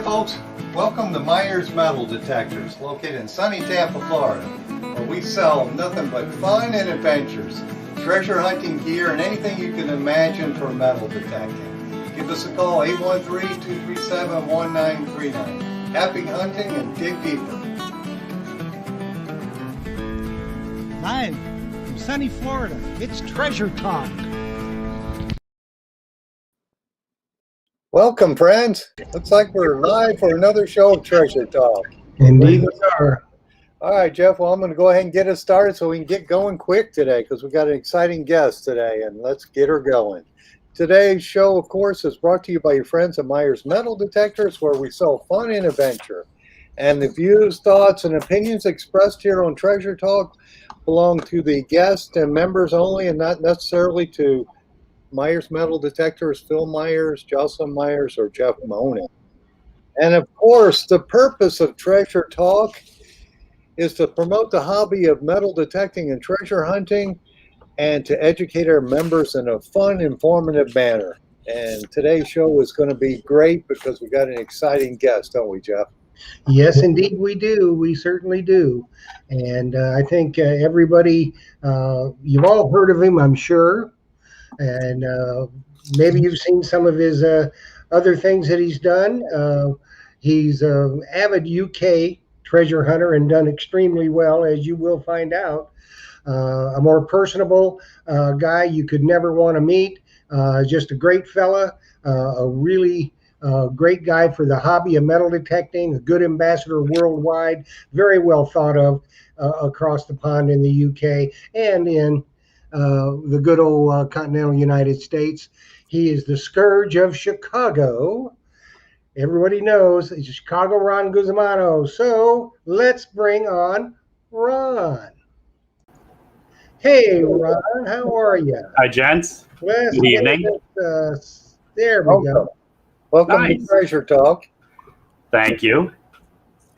folks, welcome to Myers Metal Detectors, located in sunny Tampa, Florida, where we sell nothing but fun and adventures, treasure hunting gear, and anything you can imagine for metal detecting. Give us a call, 813-237-1939. Happy hunting and dig deeper. Live from sunny Florida, it's Treasure Talk. Welcome, friends. Looks like we're live for another show of Treasure Talk. Indeed we are. All right, Jeff, well, I'm going to go ahead and get us started so we can get going quick today because we got an exciting guest today, and let's get her going. Today's show, of course, is brought to you by your friends at Myers Metal Detectors, where we sell fun and adventure. And the views, thoughts, and opinions expressed here on Treasure Talk belong to the guests and members only, and not necessarily to Myers Metal Detectors, Phil Myers, Jocelyn Myers, or Jeff Monin. And of course, the purpose of Treasure Talk is to promote the hobby of metal detecting and treasure hunting and to educate our members in a fun, informative manner. And today's show is going to be great because we got an exciting guest, don't we, Jeff? Yes, indeed we do. We certainly do. And I think everybody, you've all heard of him, I'm sure. And maybe you've seen some of his other things that he's done. He's an avid UK treasure hunter and done extremely well, as you will find out. A more personable guy you could never want to meet. Just a great fella, a really great guy for the hobby of metal detecting, a good ambassador worldwide, very well thought of across the pond in the UK and in the good old continental United States. He is the scourge of Chicago. Everybody knows it's Chicago Ron Guzmano. So let's bring on Ron. Hey, Ron, how are you? Hi, gents. Let's Good evening. There we go. Welcome Nice. to Treasure Talk. Thank you.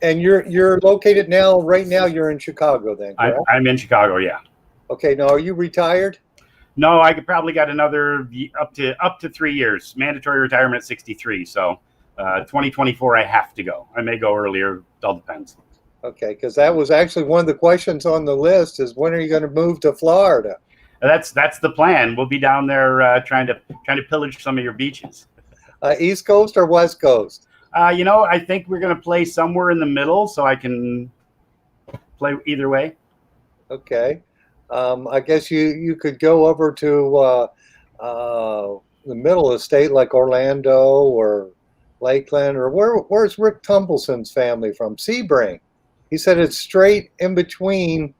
And you're located now, right now you're in Chicago then, correct? I'm in Chicago, yeah. Okay, now are you retired? No, I could probably got another up to 3 years. Mandatory retirement at 63. So 2024, I have to go. I may go earlier. It all depends. Okay, because that was actually one of the questions on the list is when are you going to move to Florida? That's the plan. We'll be down there trying to pillage some of your beaches. East Coast or West Coast? I think we're going to play somewhere in the middle, so I can play either way. Okay. I guess you could go over to the middle of the state like Orlando or Lakeland, or where's Rick Tumbleton's family from? Sebring. He said it's straight in between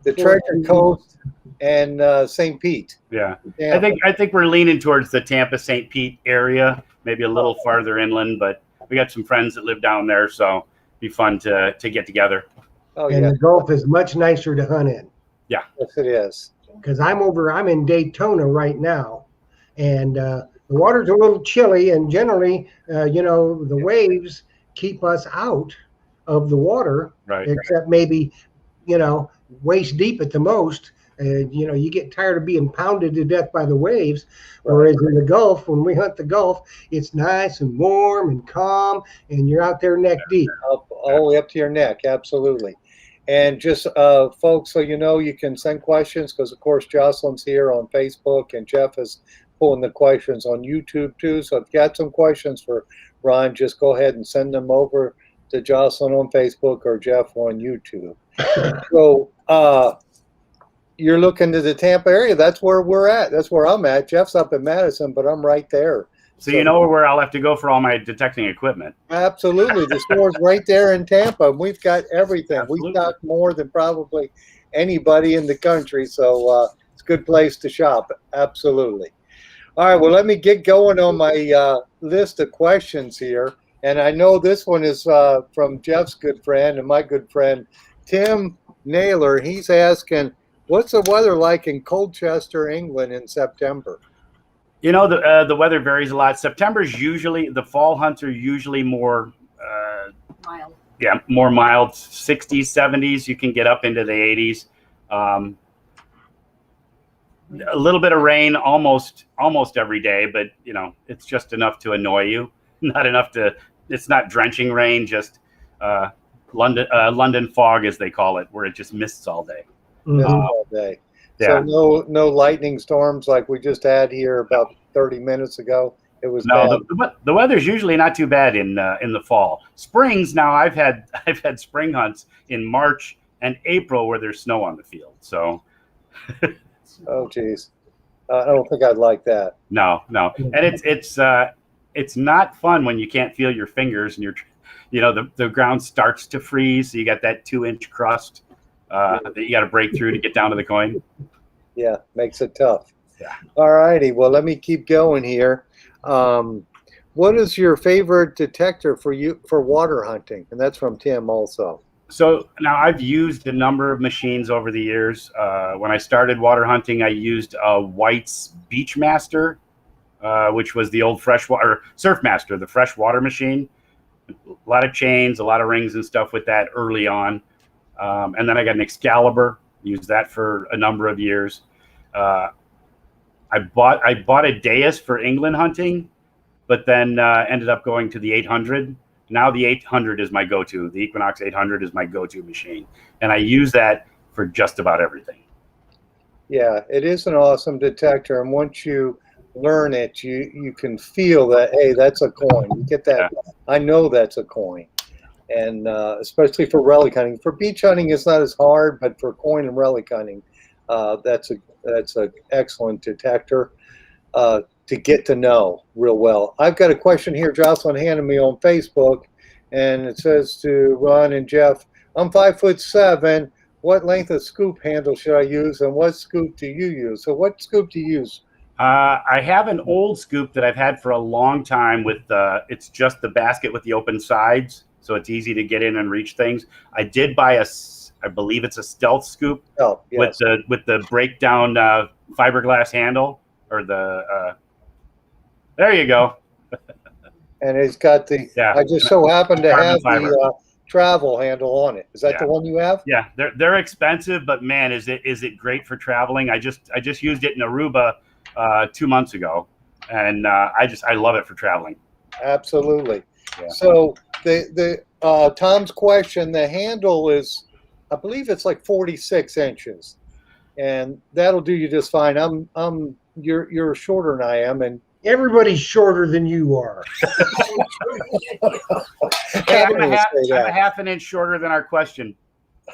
the Treasure Coast and St. Pete. Yeah. Tampa. I think we're leaning towards the Tampa St. Pete area, maybe a little farther inland, but we got some friends that live down there, so it'd be fun to get together. Oh, And yeah. the Gulf is much nicer to hunt in. Yeah. Yes, it is. Because I'm in Daytona right now, and the water's a little chilly, and generally, the waves keep us out of the water, Right. except maybe, waist deep at the most. You get tired of being pounded to death by the waves. Whereas in the Gulf, when we hunt the Gulf, it's nice and warm and calm, and you're out there neck deep. All the way up to your neck, absolutely. And just, folks, so you know, you can send questions because, of course, Jocelyn's here on Facebook and Jeff is pulling the questions on YouTube, too. So if you got some questions for Ron, just go ahead and send them over to Jocelyn on Facebook or Jeff on YouTube. So you're looking to the Tampa area. That's where we're at. That's where I'm at. Jeff's up in Madison, but I'm right there. So you know where I'll have to go for all my detecting equipment. Absolutely. The store's right there in Tampa. We've got everything. Absolutely. We've got more than probably anybody in the country. So it's a good place to shop. Absolutely. All right. Well, let me get going on my list of questions here. And I know this one is from Jeff's good friend and my good friend, Tim Naylor. He's asking, what's the weather like in Colchester, England in September? The weather varies a lot. September's usually, the fall hunts are usually more Mild. Yeah, more mild, 60s, 70s. You can get up into the 80s. A little bit of rain almost every day, but it's just enough to annoy you, not enough to it's not drenching rain, just London fog, as they call it, where it just mists all day. Mhm. All day. Yeah. So no lightning storms like we just had here about 30 minutes ago. It was No, bad. the weather's usually not too bad in the fall. Springs now, I've had spring hunts in March and April where there's snow on the field. So Oh, geez. I don't think I'd like that. no, and it's not fun when you can't feel your fingers and the ground starts to freeze. So you got that 2-inch crust that you got to break through to get down to the coin. Yeah, makes it tough. Yeah. All righty. Well, let me keep going here. What is your favorite detector for water hunting? And that's from Tim also. So now I've used a number of machines over the years. When I started water hunting, I used a White's Beachmaster, which was the old freshwater Surfmaster, the freshwater machine. A lot of chains, a lot of rings and stuff with that early on. And then I got an Excalibur, used that for a number of years. I bought a Deus for England hunting, but then ended up going to the 800. Now the 800 is my go-to. The Equinox 800 is my go-to machine, and I use that for just about everything. Yeah, it is an awesome detector, and once you learn it, you can feel that, hey, that's a coin. You get that. Yeah. I know that's a coin, and especially for relic hunting. For beach hunting, it's not as hard, but for coin and relic hunting, that's an excellent detector to get to know real well. I've got a question here Jocelyn handed me on Facebook, and it says to Ron and Jeff, I'm 5'7". What length of scoop handle should I use, and what scoop do you use? So what scoop do you use? I have an old scoop that I've had for a long time with it's just the basket with the open sides, so it's easy to get in and reach things. I did buy I believe it's a Stealth scoop Yes. with the breakdown fiberglass handle, or there you go. And it's got the, Yeah. I just so happen to Carbon have fiber. the travel handle on it. Is that Yeah. the one you have? Yeah, they're expensive, but man, is it great for traveling. I just used it in Aruba 2 months ago, and I love it for traveling. Absolutely. Yeah. So the Tom's question, the handle is, I believe it's like 46 inches, and that'll do you just fine. You're shorter than I am, and Everybody's shorter than you are. Hey, I'm gonna say a that. half an inch shorter than our question.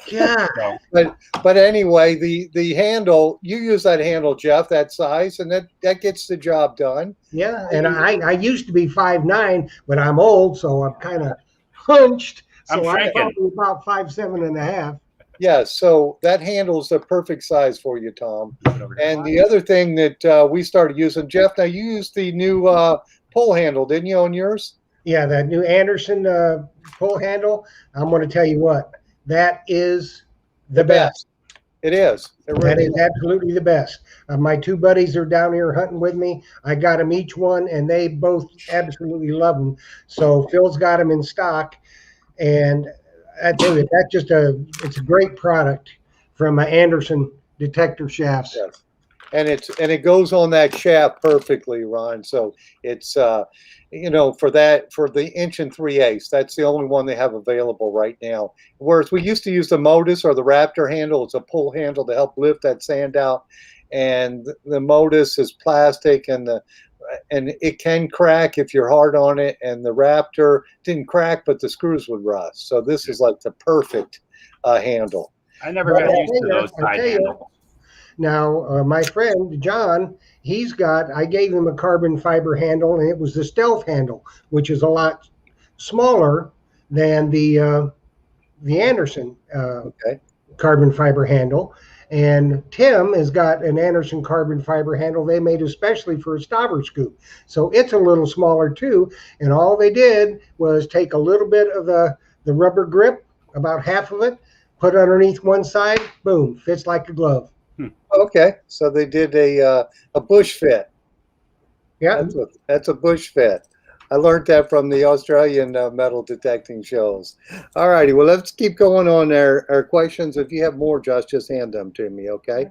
Yeah. So, But anyway, the handle, you use that handle, Jeff, that size, and that gets the job done. Yeah. And I used to be 5'9", but I'm old, so I'm kind of hunched. I'm So I'm shrinking. probably about 5'7.5". Yeah, so that handle is the perfect size for you, Tom. And the other thing that we started using, Jeff, now you used the new pull handle, didn't you, on yours? Yeah, that new Anderson pull handle. I'm going to tell you what, that is the best. It is. It That really is absolutely the best. My two buddies are down here hunting with me. I got them each one, and they both absolutely love them. So Phil's got them in stock, and I tell you, it's a great product from Anderson detector shafts. Yes. And it goes on that shaft perfectly, Ron. So it's for the 1 3/8, that's the only one they have available right now. Whereas we used to use the Modus or the Raptor handle. It's a pull handle to help lift that sand out, and the Modus is plastic, and it can crack if you're hard on it. And the Raptor didn't crack, but the screws would rust. So this is like the perfect handle. I never got used to those side handles. Now, my friend John, I gave him a carbon fiber handle, and it was the Stealth handle, which is a lot smaller than the Anderson carbon fiber handle. And Tim has got an Anderson carbon fiber handle they made especially for a stobber scoop. So it's a little smaller too. And all they did was take a little bit of the rubber grip, about half of it, put it underneath one side, boom, fits like a glove. Okay, so they did a bush fit. Yeah. That's a bush fit. I learned that from the Australian metal detecting shows. All righty, well, let's keep going on our questions. If you have more, Josh, just hand them to me, okay?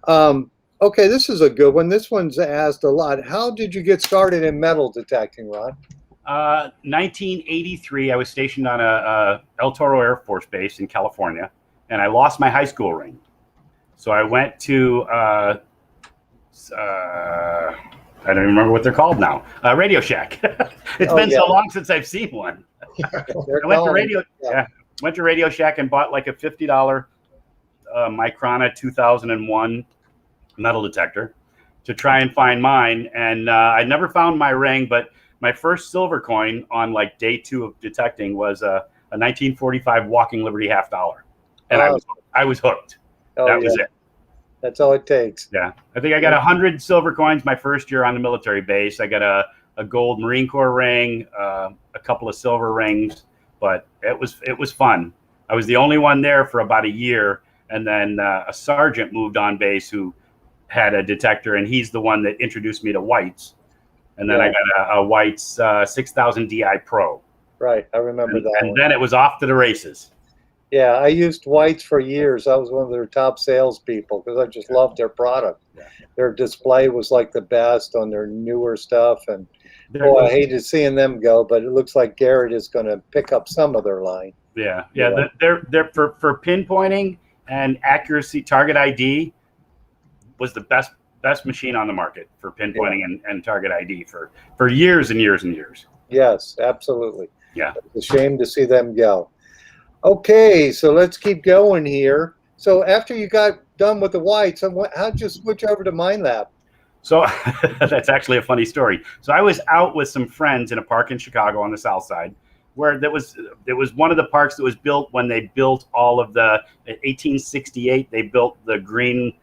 Okay, this is a good one. This one's asked a lot. How did you get started in metal detecting, Ron? 1983, I was stationed on a El Toro Air Force Base in California, and I lost my high school ring. So I went to, I don't even remember what they're called now, Radio Shack. It's been so long since I've seen one. I went to Radio Shack and bought like a $50 Microna 2001 metal detector to try and find mine. And I never found my ring, but my first silver coin on like day 2 of detecting was a 1945 Walking Liberty $50. And I was hooked. That was it. That's all it takes. Yeah. I think I got 100 silver coins my first year on the military base. I got a gold Marine Corps ring, a couple of silver rings, but it was fun. I was the only one there for about a year. And then a sergeant moved on base who had a detector, and he's the one that introduced me to Whites. And then I got a Whites 6000 DI Pro. Right, I remember that. And then it was off to the races. Yeah, I used Whites for years. I was one of their top salespeople because I just loved their product. Yeah. Their display was like the best on their newer stuff, and I hated seeing them go. But it looks like Garrett is going to pick up some of their line. Yeah. They're for pinpointing and accuracy. Target ID was the best machine on the market for pinpointing and target ID for years and years and years. Yes, absolutely. Yeah, it's a shame to see them go. Okay, so let's keep going here. So after you got done with the Whites, how'd you switch over to MineLab? So that's actually a funny story. So I was out with some friends in a park in Chicago on the south side, where there was one of the parks that was built when they built all of the 1868. They built the green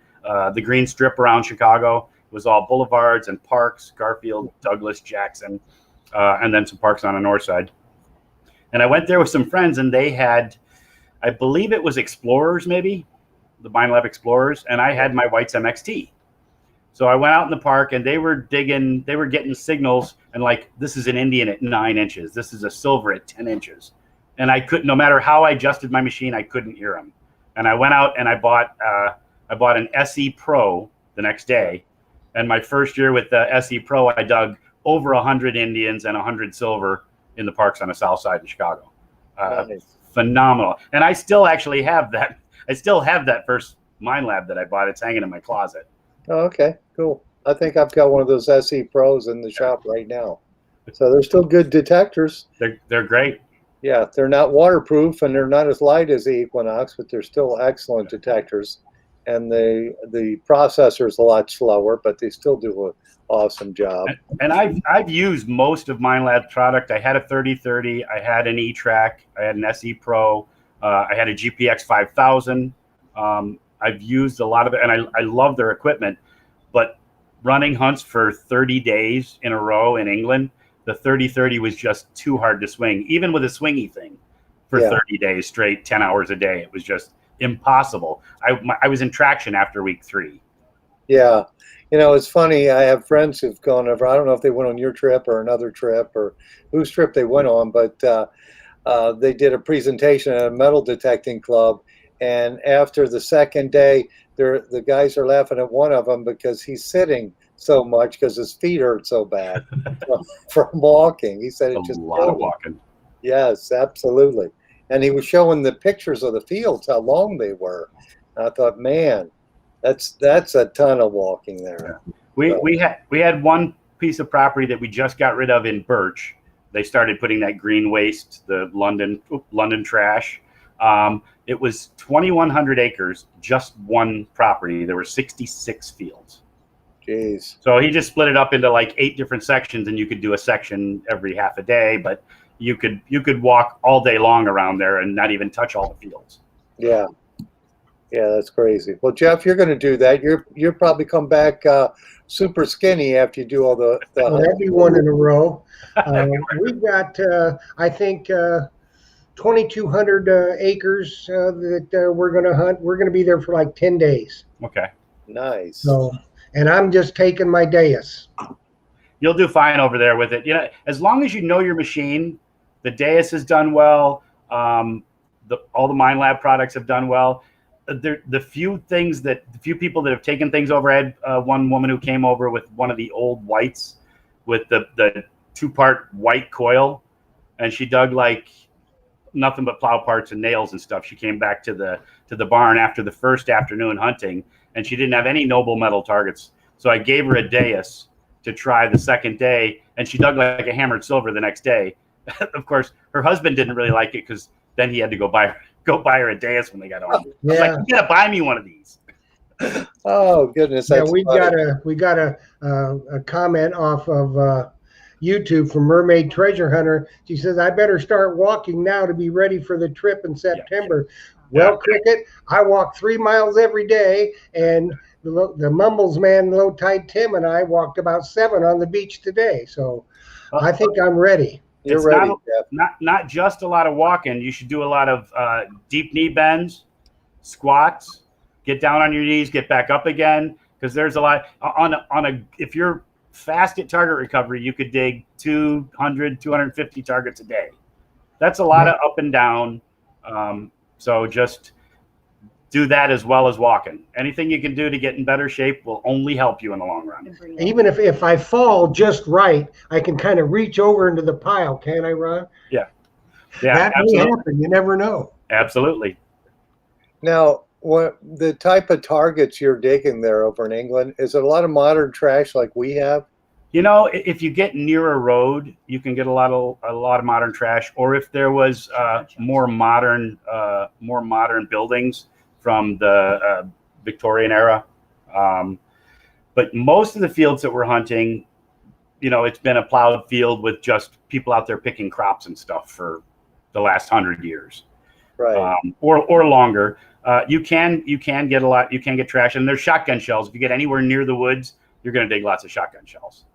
strip around Chicago. It was all boulevards and parks: Garfield, Douglas, Jackson, and then some parks on the north side. And I went there with some friends, and they had, I believe it was Explorers, maybe, the MineLab Explorers, and I had my Whites MXT. So I went out in the park, and they were getting signals, and like, this is an Indian at 9 inches. This is a silver at 10 inches. And I couldn't, no matter how I adjusted my machine, I couldn't hear them. And I went out and I bought an SE Pro the next day. And my first year with the SE Pro, I dug over 100 Indians and 100 silver in the parks on the south side of Chicago. Nice. Phenomenal. And I still actually have that. I still have that first MineLab that I bought. It's hanging in my closet. Oh, okay, cool. I think I've got one of those SE Pros in the shop right now. So they're still good detectors. They're great. Yeah, they're not waterproof and they're not as light as the Equinox, but they're still excellent detectors. And the processor is a lot slower, but they still do an awesome job. And I've used most of MineLab product. I had a 3030, I had an E-Track, I had an SE Pro, I had a GPX 5000. I've used a lot of it, and I love their equipment. But running hunts for 30 days in a row in England, the 3030 was just too hard to swing, even with a swingy thing for 30 days straight, 10 hours a day. It was just impossible. I was in traction after week 3. Yeah. You know, it's funny. I have friends who've gone over. I don't know if they went on your trip or another trip or whose trip they went on, but they did a presentation at a metal detecting club. And after the second day, the guys are laughing at one of them because he's sitting so much because his feet hurt so bad from walking. He said it's just a lot of walking. Yes, absolutely. And he was showing the pictures of the fields, how long they were. And I thought, man, that's a ton of walking there. Yeah. We had one piece of property that we just got rid of in Birch. They started putting that green waste, the London trash. It was 2,100 acres, just one property. There were 66 fields. Jeez. So he just split it up into like 8 different sections, and you could do a section every half a day, but you could walk all day long around there and not even touch all the fields. Yeah. Yeah, that's crazy. Well, Jeff, you're going to do that. You'll probably come back super skinny after you do all the every one in a row. We've got, I think, 2,200 acres that we're going to hunt. We're going to be there for like 10 days. Okay. Nice. So, and I'm just taking my Deus. You'll do fine over there with it. You know, as long as you know your machine, the Deus has done well. All the MineLab products have done well. The few people that have taken things over. I had one woman who came over with one of the old Whites with the 2-part white coil, and she dug like nothing but plow parts and nails and stuff. She came back to the barn after the first afternoon hunting, and she didn't have any noble metal targets. So I gave her a Deus to try the second day, and she dug like a hammered silver the next day. Of course, her husband didn't really like it because then he had to go buy her a Deus when they got home. Yeah. Like, you gotta buy me one of these. Oh goodness, Yeah, that's we funny. got a comment off of YouTube from Mermaid Treasure Hunter. She says, "I better start walking now to be ready for the trip in September." Well, Cricket, I walk 3 miles every day, and the Mumbles man, Low Tide Tim, and I walked about 7 on the beach today. So I think I'm ready. You're It's ready, Jeff. not just a lot of walking. You should do a lot of deep knee bends, squats, get down on your knees, get back up again, because there's a lot if you're fast at target recovery, you could dig 200, 250 targets a day. That's a lot of up and down. So just do that as well as walking. Anything you can do to get in better shape will only help you in the long run. Even if I fall just right, I can kind of reach over into the pile, can't I, Ron? Yeah, That may happen. You never know. Absolutely. Now, what the type of targets you're digging there over in England, is it a lot of modern trash like we have? You know, if you get near a road, you can get a lot of modern trash. Or if there was more modern buildings from the Victorian era. But most of the fields that we're hunting, you know, it's been a plowed field with just people out there picking crops and stuff for the last 100 years, Right. or longer. You can get a lot. You can get trash, and there's shotgun shells. If you get anywhere near the woods, you're going to dig lots of shotgun shells.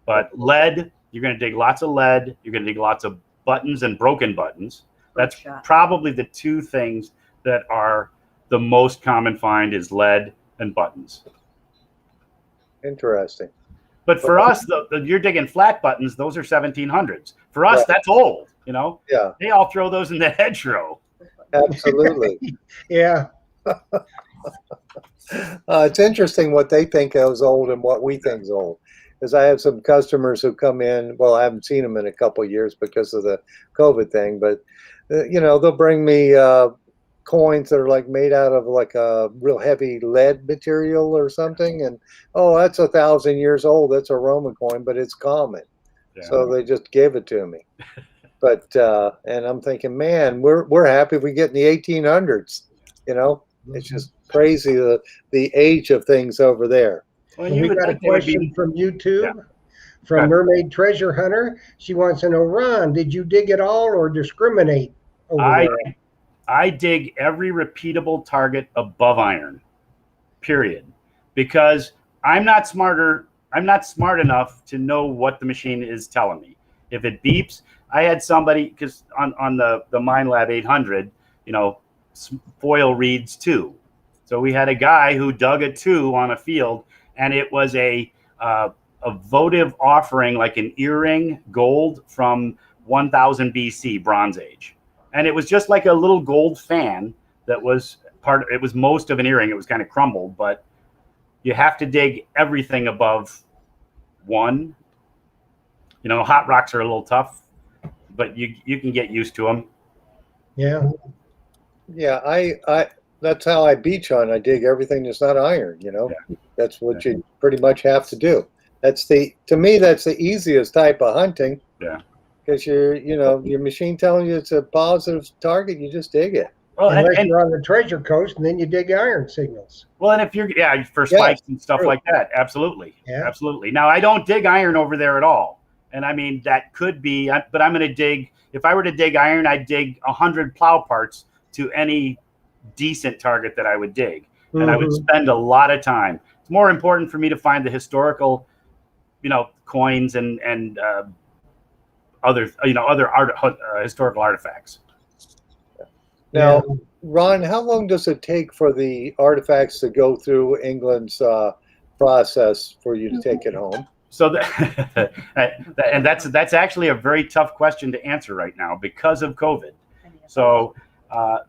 But lead, you're going to dig lots of lead. You're going to dig lots of buttons and broken buttons. That's probably the 2 things that are the most common find is lead and buttons. Interesting. But for us, you're digging flat buttons. Those are 1700s. For us, that's old. You know. Yeah. They all throw those in the hedgerow. Absolutely. Yeah. It's interesting what they think is old and what we think is old. Because I have some customers who come in. Well, I haven't seen them in a couple of years because of the COVID thing, but you know, they'll bring me coins that are like made out of like a real heavy lead material or something, and oh, that's 1,000 years old. That's a Roman coin, but it's common, so they just give it to me. But and I'm thinking, man, we're happy if we get in the 1800s. You know, it's just crazy the age of things over there. Well, We got a question from YouTube from Mermaid Treasure Hunter. She wants to know, Ron, did you dig it all or discriminate over there? I dig every repeatable target above iron, period, because I'm not smart enough to know what the machine is telling me. If it beeps, I had somebody, because on the Minelab 800, you know, foil reads 2. So we had a guy who dug a 2 on a field, and it was a votive offering, like an earring gold from 1000 BC, Bronze Age. And it was just like a little gold fan that was it was most of an earring. It was kind of crumbled, but you have to dig everything above 1. You know, hot rocks are a little tough, but you can get used to them. Yeah. Yeah, I that's how I beach hunt. I dig everything that's not iron, you know. Yeah. That's what you pretty much have to do. To me, that's the easiest type of hunting. Yeah. Because your machine telling you it's a positive target, you just dig it. Well, Unless you're on the Treasure Coast, and then you dig iron signals. Well, and if you're for spikes and stuff like that, absolutely, absolutely. Now, I don't dig iron over there at all, and I mean that could be, but I'm going to dig. If I were to dig iron, I'd dig 100 plow parts to any decent target that I would dig, and I would spend a lot of time. It's more important for me to find the historical, you know, coins and other historical artifacts. Now, Ron, how long does it take for the artifacts to go through England's process for you to take it home? So and that's actually a very tough question to answer right now because of COVID. So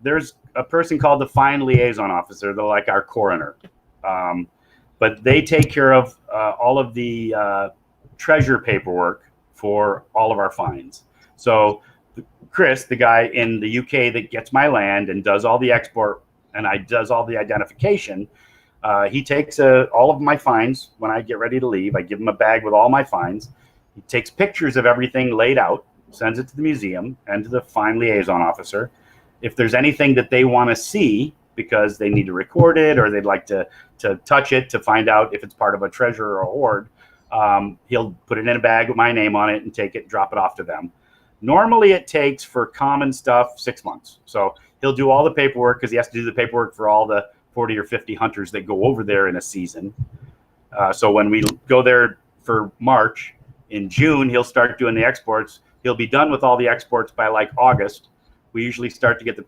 there's a person called the Fine Liaison Officer. They're like our coroner, but they take care of all of the treasure paperwork for all of our fines. So Chris, the guy in the UK that gets my land and does all the export and does all the identification, he takes all of my fines when I get ready to leave. I give him a bag with all my fines. He takes pictures of everything laid out, sends it to the museum and to the fine liaison officer. If there's anything that they want to see because they need to record it or they'd like to touch it to find out if it's part of a treasure or a hoard, he'll put it in a bag with my name on it and take it, drop it off to them. Normally it takes, for common stuff, 6 months. So he'll do all the paperwork because he has to do the paperwork for all the 40 or 50 hunters that go over there in a season. So when we go there for March, in June, he'll start doing the exports. He'll be done with all the exports by like August. We usually start to get the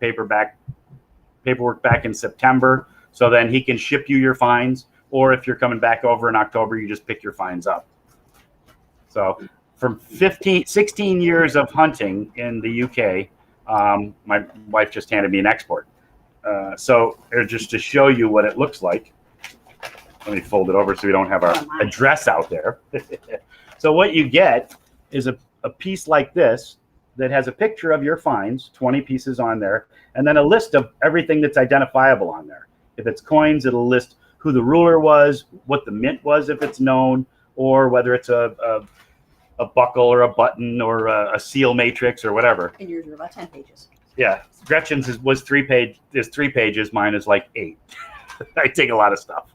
paperwork back in September. So then he can ship you your fines. Or if you're coming back over in October, you just pick your fines up. So from 16 years of hunting in the UK, my wife just handed me an export. So just to show you what it looks like, let me fold it over so we don't have our address out there. So what you get is a piece like this that has a picture of your fines, 20 pieces on there, and then a list of everything that's identifiable on there. If it's coins, it'll list who the ruler was, what the mint was if it's known, or whether it's a buckle or a button or a seal matrix or whatever. And yours are about 10 pages. Yeah, Gretchen's is 3 pages. Mine is like 8. I take a lot of stuff.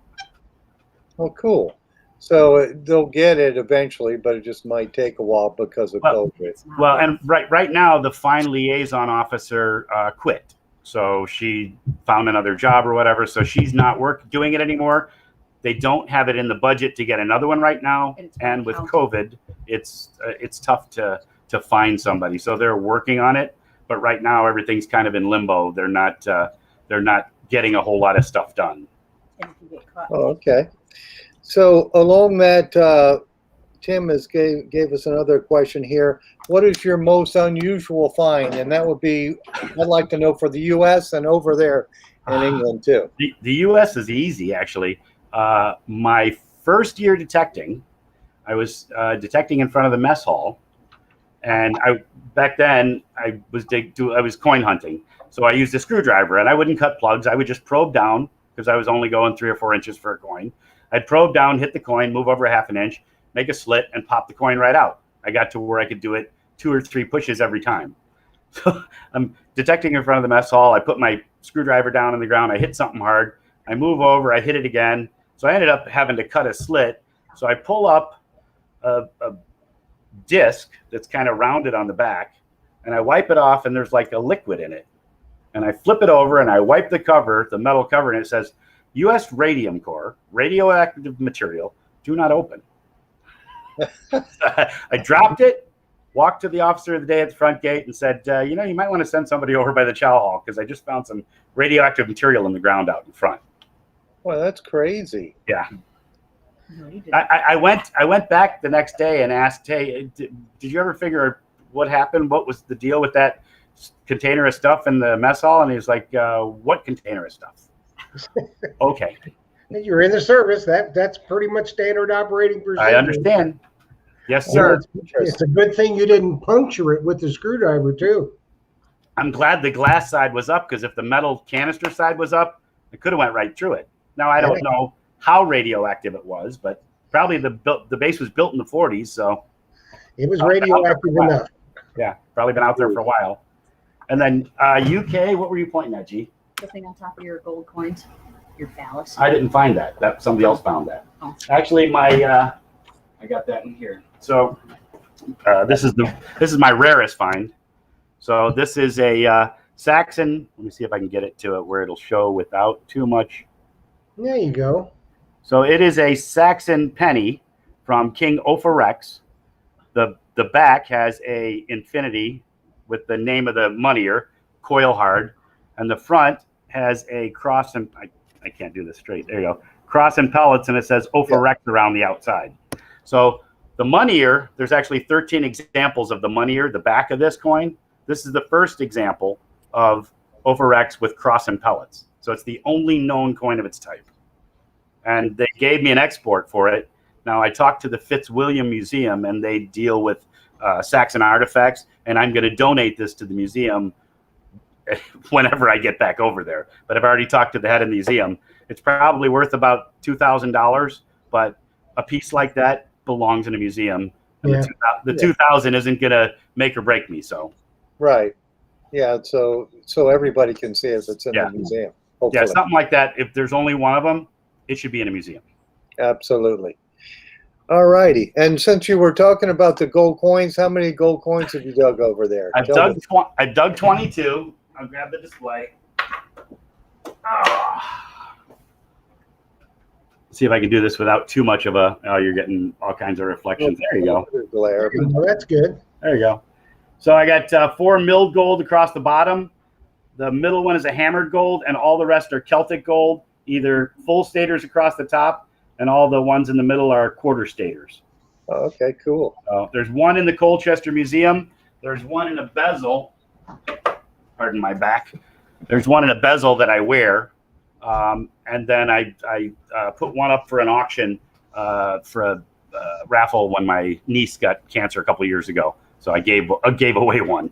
Oh, cool. So they'll get it eventually, but it just might take a while because of COVID. Well, and right now the fine liaison officer quit, so she found another job or whatever. So she's not doing it anymore. They don't have it in the budget to get another one right now, and with COVID, it's tough to find somebody. So they're working on it, but right now everything's kind of in limbo. They're not getting a whole lot of stuff done. And if you get caught, Oh, okay. So along that, Tim gave us another question here. What is your most unusual find? And that would be, I'd like to know for the U.S. and over there in England too. The U.S. is easy, actually. My first year detecting, I was detecting in front of the mess hall, and back then I was coin hunting. So I used a screwdriver, and I wouldn't cut plugs. I would just probe down because I was only going 3 or 4 inches for a coin. I'd probe down, hit the coin, move over ½ an inch, make a slit, and pop the coin right out. I got to where I could do it 2 or 3 pushes every time. So I'm detecting in front of the mess hall. I put my screwdriver down on the ground. I hit something hard. I move over. I hit it again. So I ended up having to cut a slit. So I pull up a disc that's kind of rounded on the back, and I wipe it off, and there's like a liquid in it. And I flip it over, and I wipe the cover, the metal cover, and it says, U.S. Radium Corps, radioactive material, do not open. I dropped it, walked to the officer of the day at the front gate and said, you might want to send somebody over by the chow hall because I just found some radioactive material in the ground out in front. Well, that's crazy. Yeah. no, you didn't. I went back the next day and asked, hey, did you ever figure what happened? What was the deal with that container of stuff in the mess hall? And he was like, what container of stuff? Okay. You're in the service. That's pretty much standard operating procedure. I understand. Yes, sir. It's a good thing you didn't puncture it with the screwdriver too. I'm glad the glass side was up because if the metal canister side was up, it could have went right through it. Now, I don't know how radioactive it was, but probably the base was built in the 40s, so. It was radioactive enough. Yeah, probably been out there for a while. And then UK, what were you pointing at, G? The thing on top of your gold coins, your phallus. I didn't find that. That somebody else found that. Oh. Actually, I got that in here. So this is my rarest find. So this is a Saxon. Let me see if I can get it to it where it'll show without too much. There you go. So it is a Saxon penny from King Opharex. The back has a infinity with the name of the moneyer, coil hard, and the front has a cross and I can't do this straight. There you go. Cross and pellets, and it says Opharex around the outside. So the moneyer, there's actually 13 examples of the moneyer, the back of this coin. This is the first example of Opharex with cross and pellets. So it's the only known coin of its type. And they gave me an export for it. Now, I talked to the Fitzwilliam Museum, and they deal with Saxon Artifacts, and I'm going to donate this to the museum whenever I get back over there. But I've already talked to the head of the museum. It's probably worth about $2,000, but a piece like that belongs in a museum. And Yeah. the 2,000 isn't going to make or break me. So Right. Yeah. So everybody can see it. It's in Yeah. the museum. yeah, Hopefully. something like that. If there's only one of them, it should be in a museum. Absolutely. All righty. And since you were talking about the gold coins, how many gold coins have you dug over there? I've Tell me. dug 22. I'll grab the display. Ah. See if I can do this without too much of a. Oh, you're getting all kinds of reflections. There you go. Glare. Well, that's good. There you go. So I got 4 milled gold across the bottom. The middle one is a hammered gold, and all the rest are Celtic gold, either full staters across the top, and all the ones in the middle are quarter staters. Oh, okay, cool. There's one in the Colchester Museum. There's one in a bezel. Pardon my back. There's one in a bezel that I wear. And then I put one up for an auction for a raffle when my niece got cancer a couple of years ago. So I gave away one.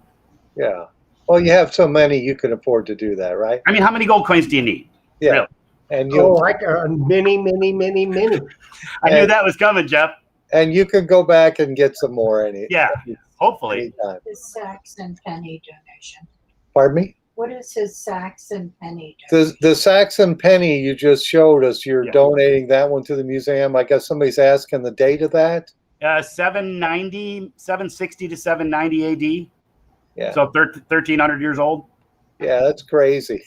Yeah. Well, you have so many, you can afford to do that, right? I mean, how many gold coins do you need? Yeah. Really? And Oh, you many, many, many, many. I knew that was coming, Jeff. and you can go back and get some more Yeah, hopefully. anytime. His Saxon penny donation. Pardon me? What is his Saxon penny donation? The Saxon penny you just showed us, you're Yeah. donating that one to the museum. I guess somebody's asking the date of that. 760 to 790 AD. Yeah. So 1300 years old. Yeah, that's crazy.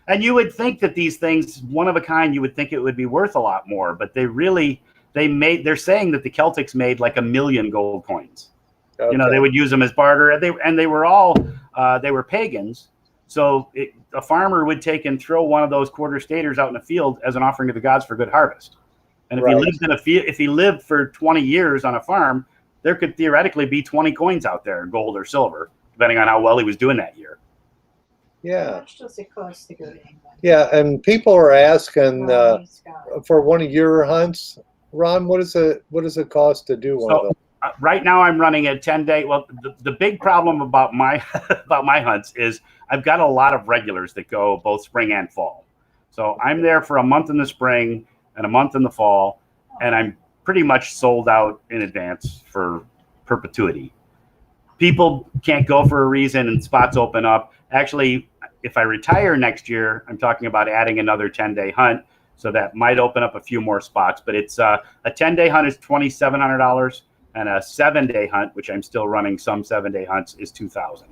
And you would think that these things, one of a kind, you would think it would be worth a lot more, but they're saying that the Celtics made like 1 million gold coins. Okay. You know, they would use them as barter, and they were all they were pagans. So a farmer would take and throw one of those quarter staters out in the field as an offering to the gods for good harvest. And if he Right. lived in a field, if he lived for 20 years on a farm, there could theoretically be 20 coins out there, gold or silver, depending on how well he was doing that year. How Yeah. much does it cost to go to England? Yeah, and people are asking Ronnie's got it. for one of your hunts, Ron, what does it cost to do one of them? Right now, I'm running a 10-day. Well, the big problem about my about my hunts is I've got a lot of regulars that go both spring and fall. So I'm there for a month in the spring and a month in the fall, and I'm pretty much sold out in advance for perpetuity. People can't go for a reason, and spots open up. Actually, if I retire next year, I'm talking about adding another 10-day hunt, so that might open up a few more spots. But it's a 10-day hunt is $2,700. And a 7-day hunt, which I'm still running some 7-day hunts, is $2,000.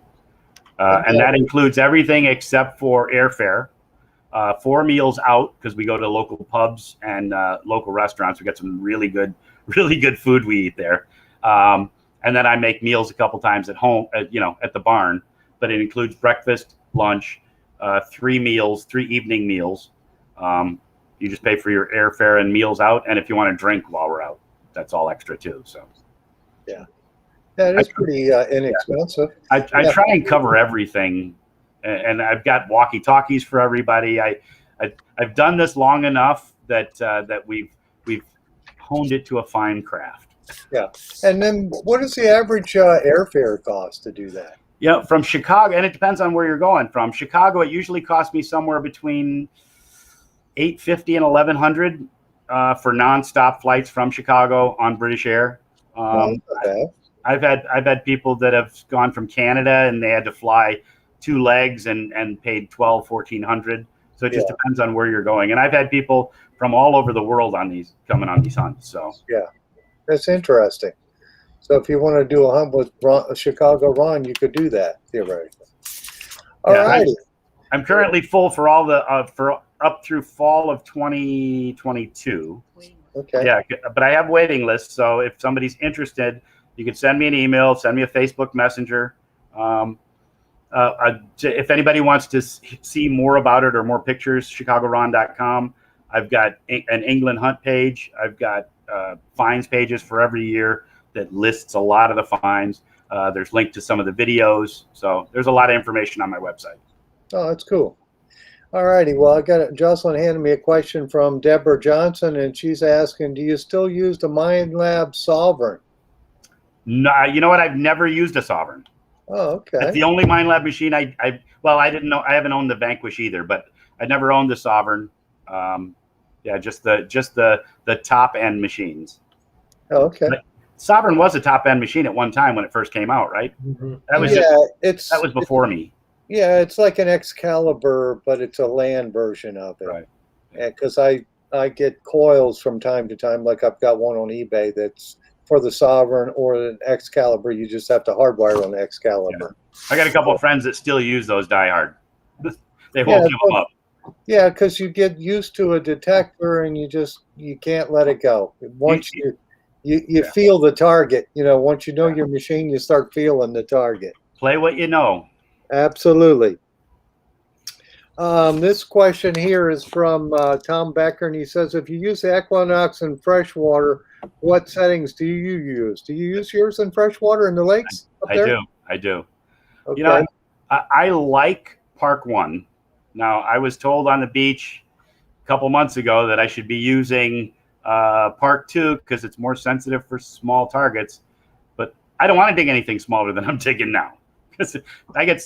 And that includes everything except for airfare, 4 meals out, because we go to local pubs and local restaurants. We got some really good food we eat there. And then I make meals a couple times at home, at the barn. But it includes breakfast, lunch, 3 evening meals. You just pay for your airfare and meals out. And if you want to drink while we're out, that's all extra too. So. Yeah, it is pretty inexpensive. I try and cover everything, and I've got walkie-talkies for everybody. I've done this long enough that we've honed it to a fine craft. Yeah. And then what is the average airfare cost to do that? Yeah, from Chicago, and it depends on where you're going from. Chicago, it usually costs me somewhere between $850 and $1,100 for nonstop flights from Chicago on British Air. Okay. I've had people that have gone from Canada and they had to fly 2 legs and paid $1,200-$1,400. So it just depends on where you're going. And I've had people from all over the world coming on these hunts. So That's interesting. So if you want to do a hunt with Chicago Ron, you could do that theoretically. All Yeah, righty. I'm currently full for all the for up through fall of 2022. Okay. Yeah, but I have waiting lists. So if somebody's interested, you can send me an email, send me a Facebook Messenger. If anybody wants to see more about it or more pictures, chicagoron.com. I've got an England hunt page. I've got finds pages for every year that lists a lot of the finds. There's linked to some of the videos. So there's a lot of information on my website. Oh, that's cool. All righty. Well, Jocelyn handed me a question from Deborah Johnson, and she's asking, do you still use the Mind Lab Sovereign? No, you know what? I've never used a Sovereign. Oh, That's okay. the only Minelab machine I didn't know. I haven't owned the Vanquish either, but I never owned the Sovereign. Yeah, just the top end machines. Oh, okay. But Sovereign was a top end machine at one time when it first came out, right? Mhm. That was Yeah, that was before me. yeah, it's like an Excalibur, but it's a land version of it. Right. Because I get coils from time to time, like I've got one on eBay that's for the Sovereign or an Excalibur. You just have to hardwire on the Excalibur. I got a couple of friends that still use those die hard. They Yeah, won't give them up. Yeah, because you get used to a detector and you can't let it go. Once you Yeah. feel the target, once you know your machine, you start feeling the target. Play what you know. Absolutely. This question here is from Tom Becker, and he says, if you use the Equinox in freshwater, what settings do you use? Do you use yours in freshwater in the lakes up there? I do. Okay. You know, I like Park 1. Now, I was told on the beach a couple months ago that I should be using Park 2 because it's more sensitive for small targets. But I don't want to dig anything smaller than I'm digging now. Because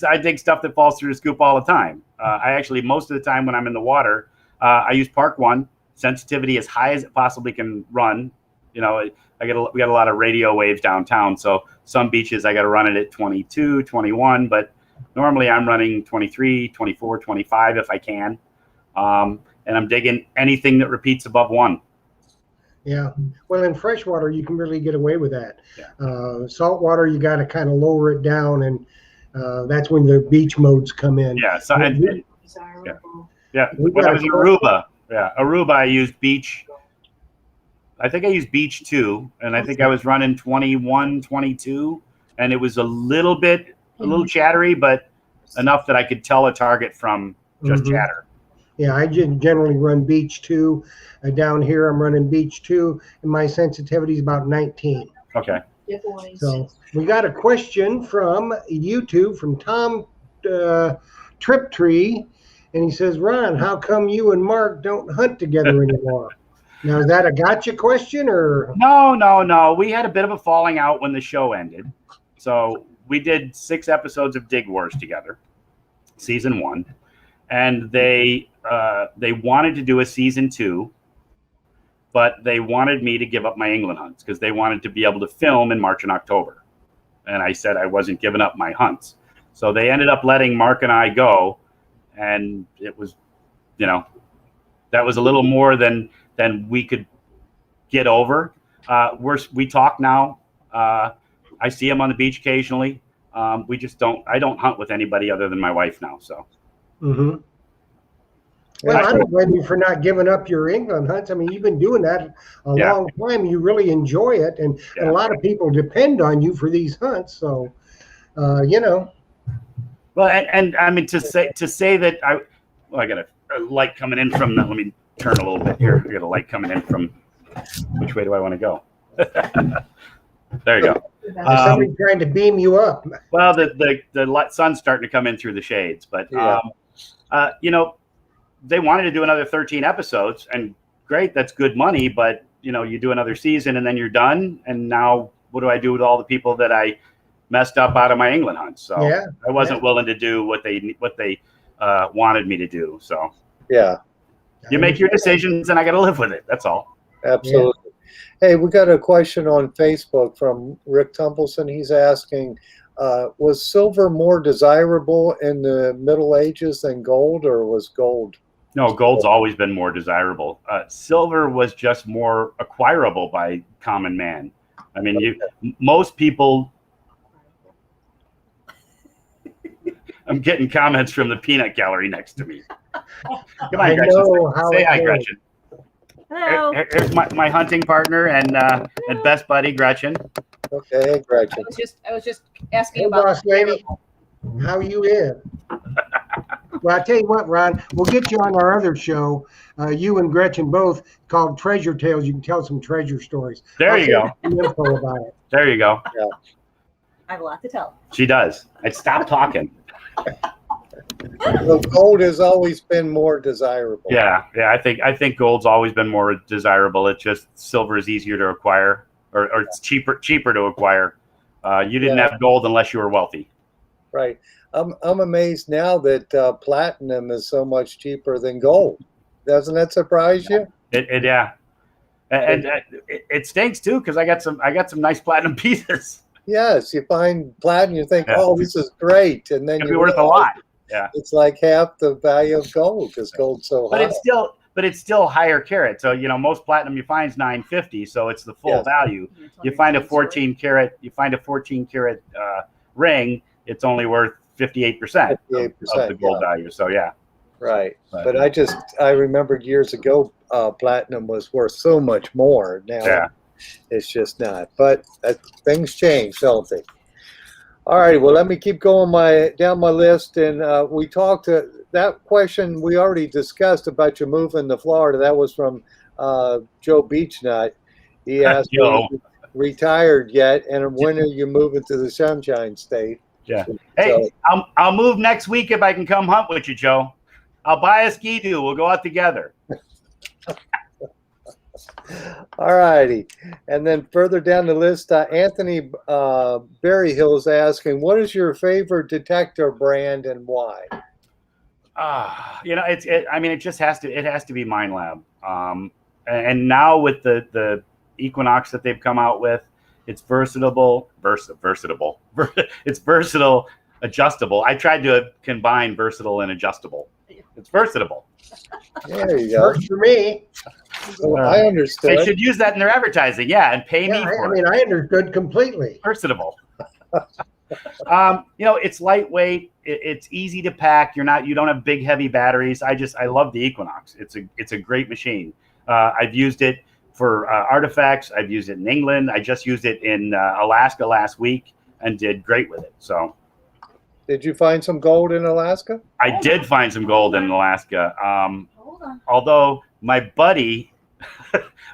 I dig stuff that falls through the scoop all the time. I actually, most of the time when I'm in the water, I use Park 1. Sensitivity as high as it possibly can run. We got a lot of radio waves downtown, so some beaches I got to run it at 22, 21, but normally I'm running 23, 24, 25 if I can. And I'm digging anything that repeats above 1. Yeah. Well, in freshwater, you can really get away with that. Yeah. Saltwater, you got to kind of lower it down, and that's when the beach modes come in. Yeah. So Desirable. when I was in Aruba, I used beach. I think I used beach 2, and I think I was running 21, 22, and it was a little chattery, but enough that I could tell a target from just Mhm. chatter. Yeah, I generally run beach 2. Down here, I'm running beach 2, and my sensitivity is about 19. Okay. Good boys. So we got a question from YouTube from Tom Triptree, and he says, Ron, how come you and Mark don't hunt together anymore? Now, is that a gotcha question or? No. We had a bit of a falling out when the show ended. So we did 6 episodes of Dig Wars together, season 1, and they wanted to do a season 2, but they wanted me to give up my England hunts because they wanted to be able to film in March and October. And I said I wasn't giving up my hunts. So they ended up letting Mark and I go, and it was, that was a little more than we could get over. We talk now. I see him on the beach occasionally. I don't hunt with anybody other than my wife now. So. Mm-hmm. Well, I don't blame you for not giving up your England hunts. I mean, you've been doing that a long time. You really enjoy it, and a lot of people depend on you for these hunts. So, Well, and I mean to say that I got a light coming in from. Let me turn a little bit here. I got a light coming in from. Which way do I want to go? There you go. Somebody trying to beam you up. Well, the sun's starting to come in through the shades, but they wanted to do another 13 episodes, and great, that's good money, but you do another season and then you're done, and now what do I do with all the people that I messed up out of my England hunts? So I wasn't willing to do what they wanted me to do. So you make your decisions, and I got to live with it. That's all. Absolutely. Hey, we got a question on Facebook from Rick Tumpleson. He's asking, was silver more desirable in the Middle Ages than gold, or was gold? No, gold's always been more desirable. Silver was just more acquirable by common man. I mean, most people. I'm getting comments from the peanut gallery next to me. Come on, Gretchen. Say hi, Gretchen. Hello. Here's my hunting partner and best buddy, Gretchen. Okay, Gretchen. I was just asking Hey, about. boss lady, how you in? Well, I tell you what, Ron, we'll get you on our other show. You and Gretchen both, called Treasure Tales. You can tell some treasure stories. There you go. Some info about it. There you go. Yeah. I have a lot to tell. She does. I'd stop talking. So gold has always been more desirable. Yeah. I think gold's always been more desirable. It's just silver is easier to acquire, or it's cheaper to acquire. You didn't Yeah. have gold unless you were wealthy. Right. I'm amazed now that platinum is so much cheaper than gold. Doesn't that surprise you? Yeah, and it stinks too because I got some nice platinum pieces. Yes, you find platinum, you think, Yeah. oh, this is great, and then It'd you be worth a realize lot. Yeah, it's like half the value of gold because gold's so but high. it's still higher carat. So most platinum you find is 950, so it's the full Yes. value. You find a 14 karat ring, it's only worth 58% of 58%, the gold yeah. value. So yeah, Right. But- But I remembered years ago, platinum was worth so much more. Now yeah. it's just not. But things change, don't they? All right. Well, let me keep going down my list. And we talked that question we already discussed about you moving to Florida. That was from Joe Beechnut. He asked, Joe. "Are you retired yet? And when are you moving to the Sunshine State?" Yeah. Hey, So, I'll move next week if I can come hunt with you, Joe. I'll buy a ski-doo. We'll go out together. all righty. And then further down the list, Anthony Berryhill is asking, what is your favorite detector brand and why? It just has to be Mind Lab. And now with the Equinox that they've come out with, it's versatile. It's versatile, adjustable. I tried to combine versatile and adjustable. It's versatile. There you go. Works for me. So I They understood. should use that in their advertising, yeah, and pay me Yeah, for I mean, it. I understood completely. Versatile. It's lightweight. It's easy to pack. You don't have big, heavy batteries. I love the Equinox. It's a great machine. I've used it for artifacts. I've used it in England. I just used it in Alaska last week and did great with it. So Did you find some gold in Alaska? I did find some gold in Alaska. Hold on. Although my buddy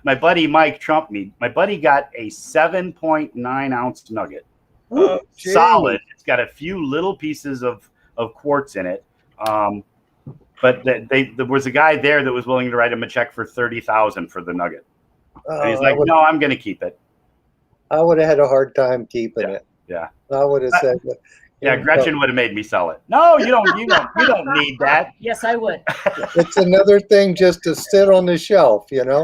Mike trumped me. My buddy got a 7.9 ounce nugget. Oh, gee. Solid. It's got a few little pieces of quartz in it. But there was a guy there that was willing to write him a check for $30,000 for the nugget. And he's Oh, like, "No, I'm going to keep it." I would have had a hard time keeping it. Yeah. I would have said, Yeah, Gretchen would have made me sell it. No, you don't need that. Yes, I would. it's another thing just to sit on the shelf, Yeah. It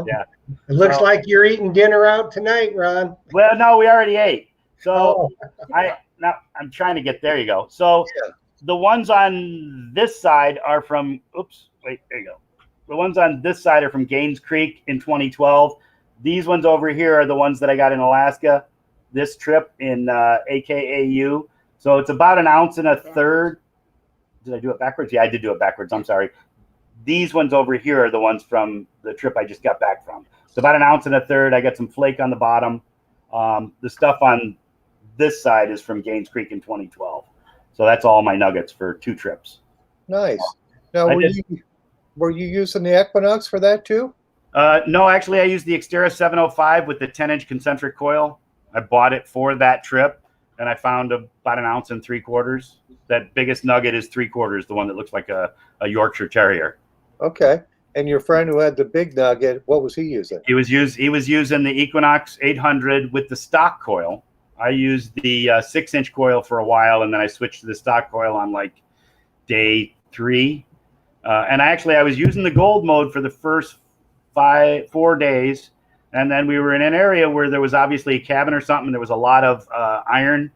looks Well- like you're eating dinner out tonight, Ron. Well, no, we already ate. So Oh, I'm trying to get there. You go. So Yeah. the ones on this side are from. Oops, wait, there you go. The ones on this side are from Gaines Creek in 2012. These ones over here are the ones that I got in Alaska this trip in AKAU. So it's about an ounce and a third. Did I do it backwards? Yeah, I did do it backwards. I'm sorry. These ones over here are the ones from the trip I just got back from. It's about an ounce and a third. I got some flake on the bottom. The stuff on this side is from Gaines Creek in 2012. So that's all my nuggets for 2 trips. nice. Now, I were you using the Equinox for that too? No, actually, I used the Xterra 705 with the 10-inch concentric coil. I bought it for that trip, and I found about an ounce and 3/4. That biggest nugget is 3/4, the one that looks like a Yorkshire Terrier. Okay. And your friend who had the big nugget, what was he using? He was using the Equinox 800 with the stock coil. I used the 6-inch coil for a while, and then I switched to the stock coil on like day 3. And I was using the gold mode for the first 4 days, and then we were in an area where there was obviously a cabin or something. There was a lot of iron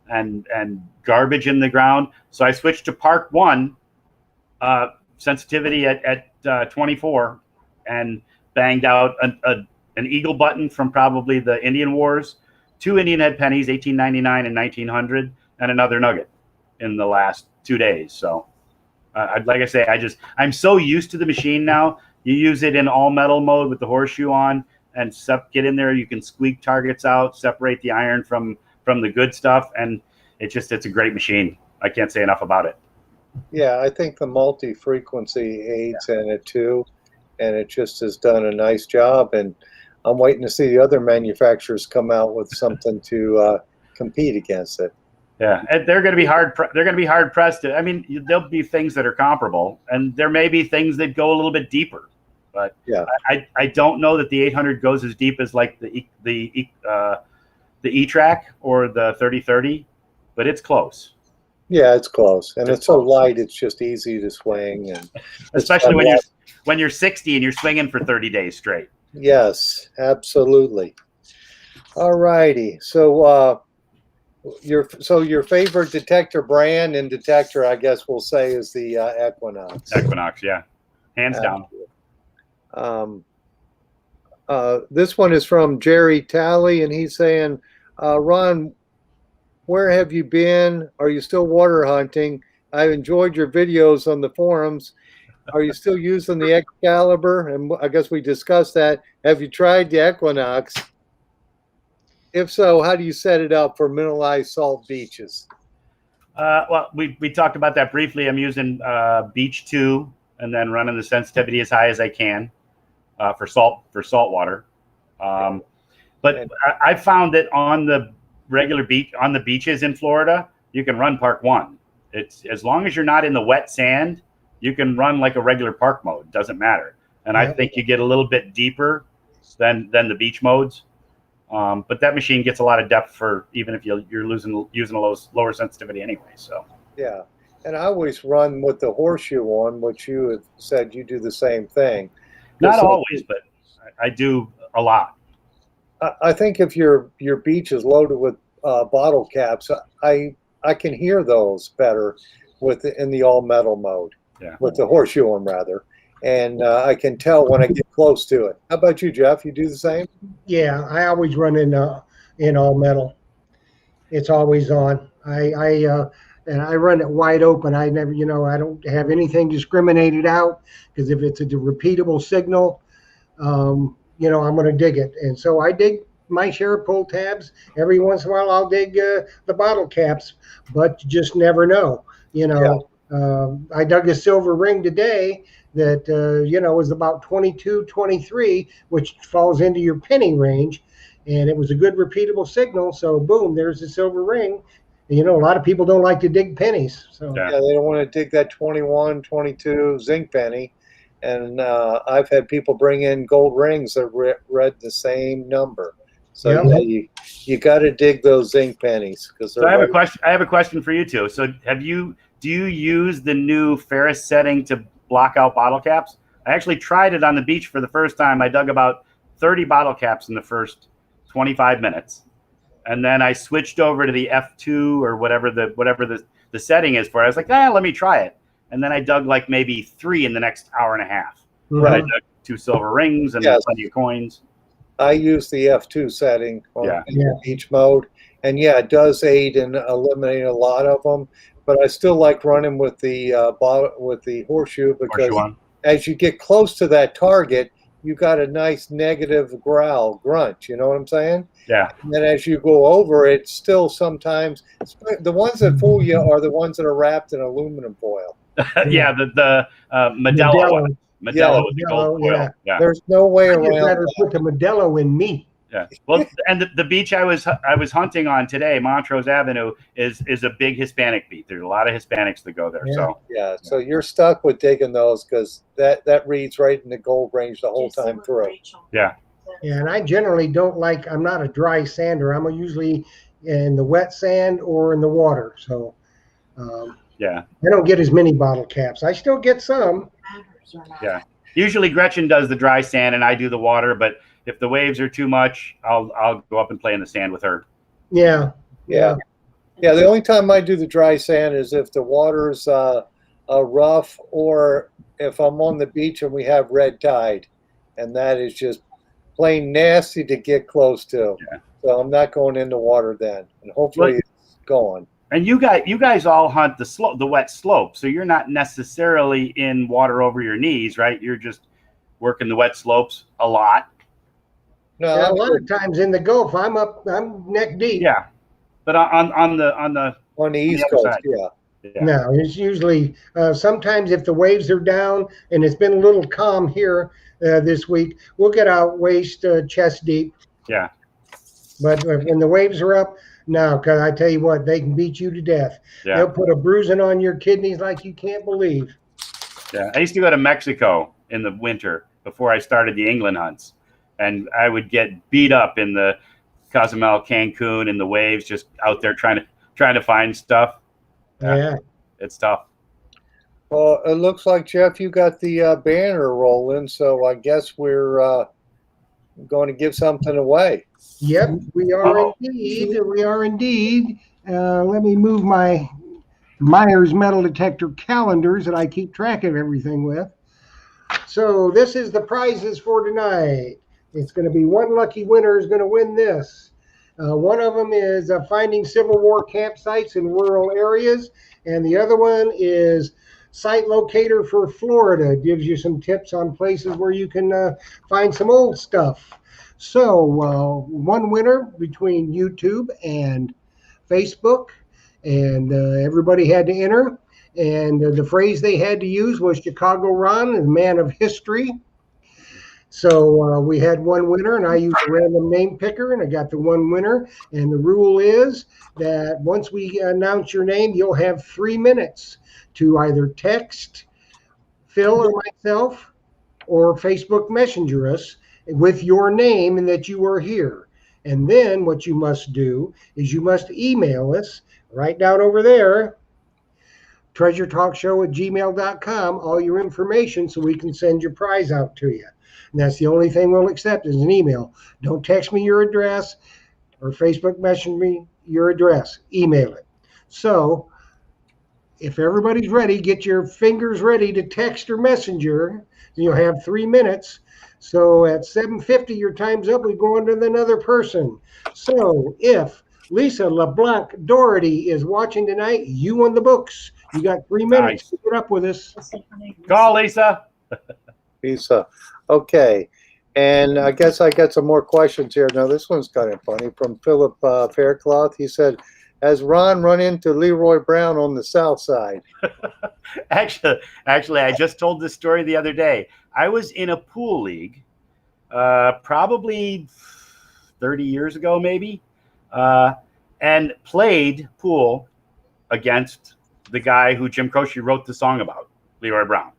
and garbage in the ground, so I switched to Park 1 sensitivity at 24, and banged out an eagle button from probably the Indian Wars, 2 Indian head pennies, 1899 and 1900, and another nugget in the last 2 days. So, like I say, I'm so used to the machine now. You use it in all metal mode with the horseshoe on, and get in there. You can squeak targets out, separate the iron from the good stuff, and it's a great machine. I can't say enough about it. Yeah, I think the multi-frequency aids in it too, and it just has done a nice job. And I'm waiting to see the other manufacturers come out with something to compete against it. Yeah, and they're going to be hard. They're going to be hard pressed to. I mean, there'll be things that are comparable, and there may be things that go a little bit deeper. But yeah, I don't know that the 800 goes as deep as like the the E-Track or the 3030, but it's close. Yeah, it's close, and it's so light. It's just easy to swing, and Especially when you're 60 and you're swinging for 30 days straight. yes, absolutely. All righty. So your favorite detector brand and detector, I guess we'll say, is the Equinox. Equinox, yeah, hands down. This one is from Jerry Talley, and he's saying, Ron, where have you been? Are you still water hunting? I've enjoyed your videos on the forums. Are you still using the Excalibur? And I guess we discussed that. Have you tried the Equinox? If so, how do you set it up for mineralized salt beaches? Well, we talked about that briefly. I'm using Beach 2 and then running the sensitivity as high as I can for salt water. But I found that on the regular beach, on the beaches in Florida, you can run Park 1. It's as long as you're not in the wet sand, you can run like a regular park mode. Doesn't matter. And I think you get a little bit deeper than the beach modes. But that machine gets a lot of depth for even if you're using a lower sensitivity anyway. So yeah, and I always run with the horseshoe on, which you have said you do the same thing. not always, but I do a lot. I think if your beach is loaded with bottle caps, I can hear those better in the all metal mode. Yeah. With the horseshoe on rather, and I can tell when I get close to it. How about you, Jeff? You do the same? Yeah, I always run in all metal. It's always on. And I run it wide open. I never, I don't have anything discriminated out, because if it's a repeatable signal, I'm going to dig it. And so I dig my share of pull tabs. Every once in a while, I'll dig the bottle caps, but you just never know. I dug a silver ring today that, was about 22, 23, which falls into your penny range. And it was a good repeatable signal. So boom, there's the silver ring. A lot of people don't like to dig pennies. So Yeah, they don't want to dig that 21, 22 zinc penny. And I've had people bring in gold rings that read the same number. So you got to dig those zinc pennies. So I have a question. I have a question for you too. So do you use the new Ferris setting to block out bottle caps? I actually tried it on the beach for the first time. I dug about 30 bottle caps in the first 25 minutes. And then I switched over to the F2 or whatever the setting is for it. I was like, let me try it. And then I dug like maybe 3 in the next hour and a half. Right. I dug 2 silver rings and plenty of coins. I use the F2 setting on each mode. And it does aid in eliminating a lot of them. But I still like running with the horseshoe, because as you get close to that target, you got a nice negative grunt. You know what I'm saying? Yeah. And then as you go over it, still sometimes the ones that fool you are the ones that are wrapped in aluminum foil. Yeah, the Modelo one. Modelo with the gold foil. Yeah. There's no way I'd around rather that. put the Modelo in meat. Yeah. Well, and the beach I was hunting on today, Montrose Avenue, is a big Hispanic beach. There's a lot of Hispanics that go there. Yeah. So you're stuck with digging those, because that reads right in the gold range the whole time through. Yeah. Yeah, and I generally don't like. I'm not a dry sander. I'm usually in the wet sand or in the water. So I don't get as many bottle caps. I still get some. Yeah. Usually Gretchen does the dry sand and I do the water, but if the waves are too much, I'll go up and play in the sand with her. Yeah. The only time I do the dry sand is if the water's rough, or if I'm on the beach and we have red tide, and that is just plain nasty to get close to. Yeah. So I'm not going in the water then, and hopefully it's gone. And you guys all hunt the wet slope, so you're not necessarily in water over your knees, right? You're just working the wet slopes a lot. No, Yeah, a lot of times in the Gulf, I'm neck deep. Yeah, but on the East other Coast, side. yeah. No, it's usually sometimes if the waves are down and it's been a little calm here this week, we'll get out waist chest deep. Yeah. But when the waves are up, no, because I tell you what, they can beat you to death. Yeah. They'll put a bruising on your kidneys like you can't believe. Yeah. I used to go to Mexico in the winter before I started the England hunts, and I would get beat up in the Cozumel, Cancun, and the waves, just out there trying to find stuff. Yeah. It's tough. Well, it looks like, Jeff, you got the banner rolling, so I guess we're going to give something away. Yep, we are Uh-oh. indeed. We are indeed. Let me move my Myers metal detector calendars that I keep track of everything with. So this is the prizes for tonight. It's going to be one lucky winner is going to win this. One of them is finding Civil War campsites in rural areas, and the other one is Site Locator for Florida. It gives you some tips on places where you can find some old stuff. So one winner between YouTube and Facebook, and everybody had to enter. And the phrase they had to use was Chicago Ron, the man of history. So we had one winner, and I used a random name picker, and I got the one winner. And the rule is that once we announce your name, you'll have 3 minutes to either text Phil or myself or Facebook Messenger us with your name and that you are here. And then what you must do is you must email us right down over there, treasuretalkshow@gmail.com, all your information so we can send your prize out to you. And that's the only thing we'll accept is an email. Don't text me your address or Facebook message me your address. Email it. So if everybody's ready, get your fingers ready to text or messenger. You'll have 3 minutes. So at 7:50, your time's up. We go on to another person. So if Lisa LeBlanc Doherty is watching tonight, you won the books. You got 3 minutes to get up with us. Call Lisa. Lisa. Okay. And I guess I got some more questions here. Now, this one's kind of funny from Philip Faircloth. He said, has Ron run into Leroy Brown on the south side? Actually, I just told this story the other day. I was in a pool league, probably 30 years ago, maybe, and played pool against the guy who Jim Croce wrote the song about, Leroy Brown.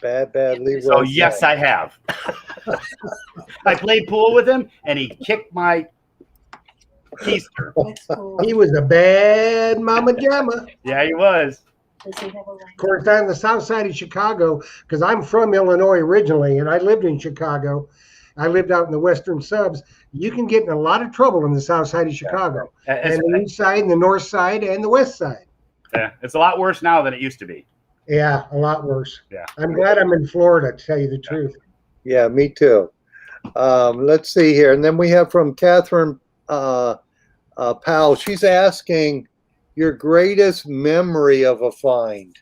Bad Leroy. So yes, I have. I played pool with him, and he kicked my keister. That's cool. He was a bad mama jamma. Yeah, he was. Does he have a Of course, on the south side of Chicago, because I'm from Illinois originally, and I lived in Chicago. I lived out in the western subs. You can get in a lot of trouble on the south side of Chicago, and the east side, and the north side, and the west side. Yeah, it's a lot worse now than it used to be. Yeah, a lot worse. Yeah. I'm glad I'm in Florida, to tell you the truth. Yeah, me too. Let's see here. And then we have from Catherine Powell. She's asking your greatest memory of a find.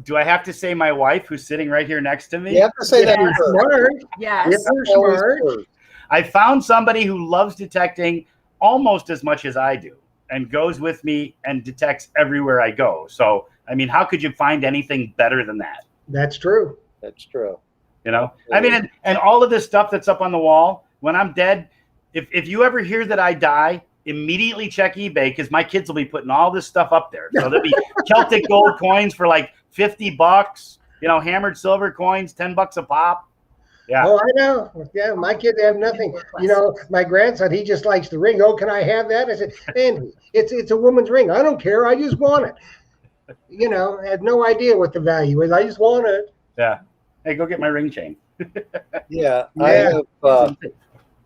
Do I have to say my wife, who's sitting right here next to me? You have to say that. You're smart. Yes. You're smart. I found somebody who loves detecting almost as much as I do and goes with me and detects everywhere I go. So, I mean, how could you find anything better than that? That's true. That's true. You know, I mean, and all of this stuff that's up on the wall, when I'm dead, if you ever hear that I die, immediately check eBay, because my kids will be putting all this stuff up there. So there'll be Celtic gold coins for like $50, you know, hammered silver coins, $10 a pop. Yeah. Oh, I know. Yeah, my kids have nothing. You know, my grandson, he just likes the ring. Oh, can I have that? I said, Andy, it's a woman's ring. I don't care. I just want it. You know, I had no idea what the value is. I just want it. Yeah. Hey, go get my ring chain. Yeah, Yeah.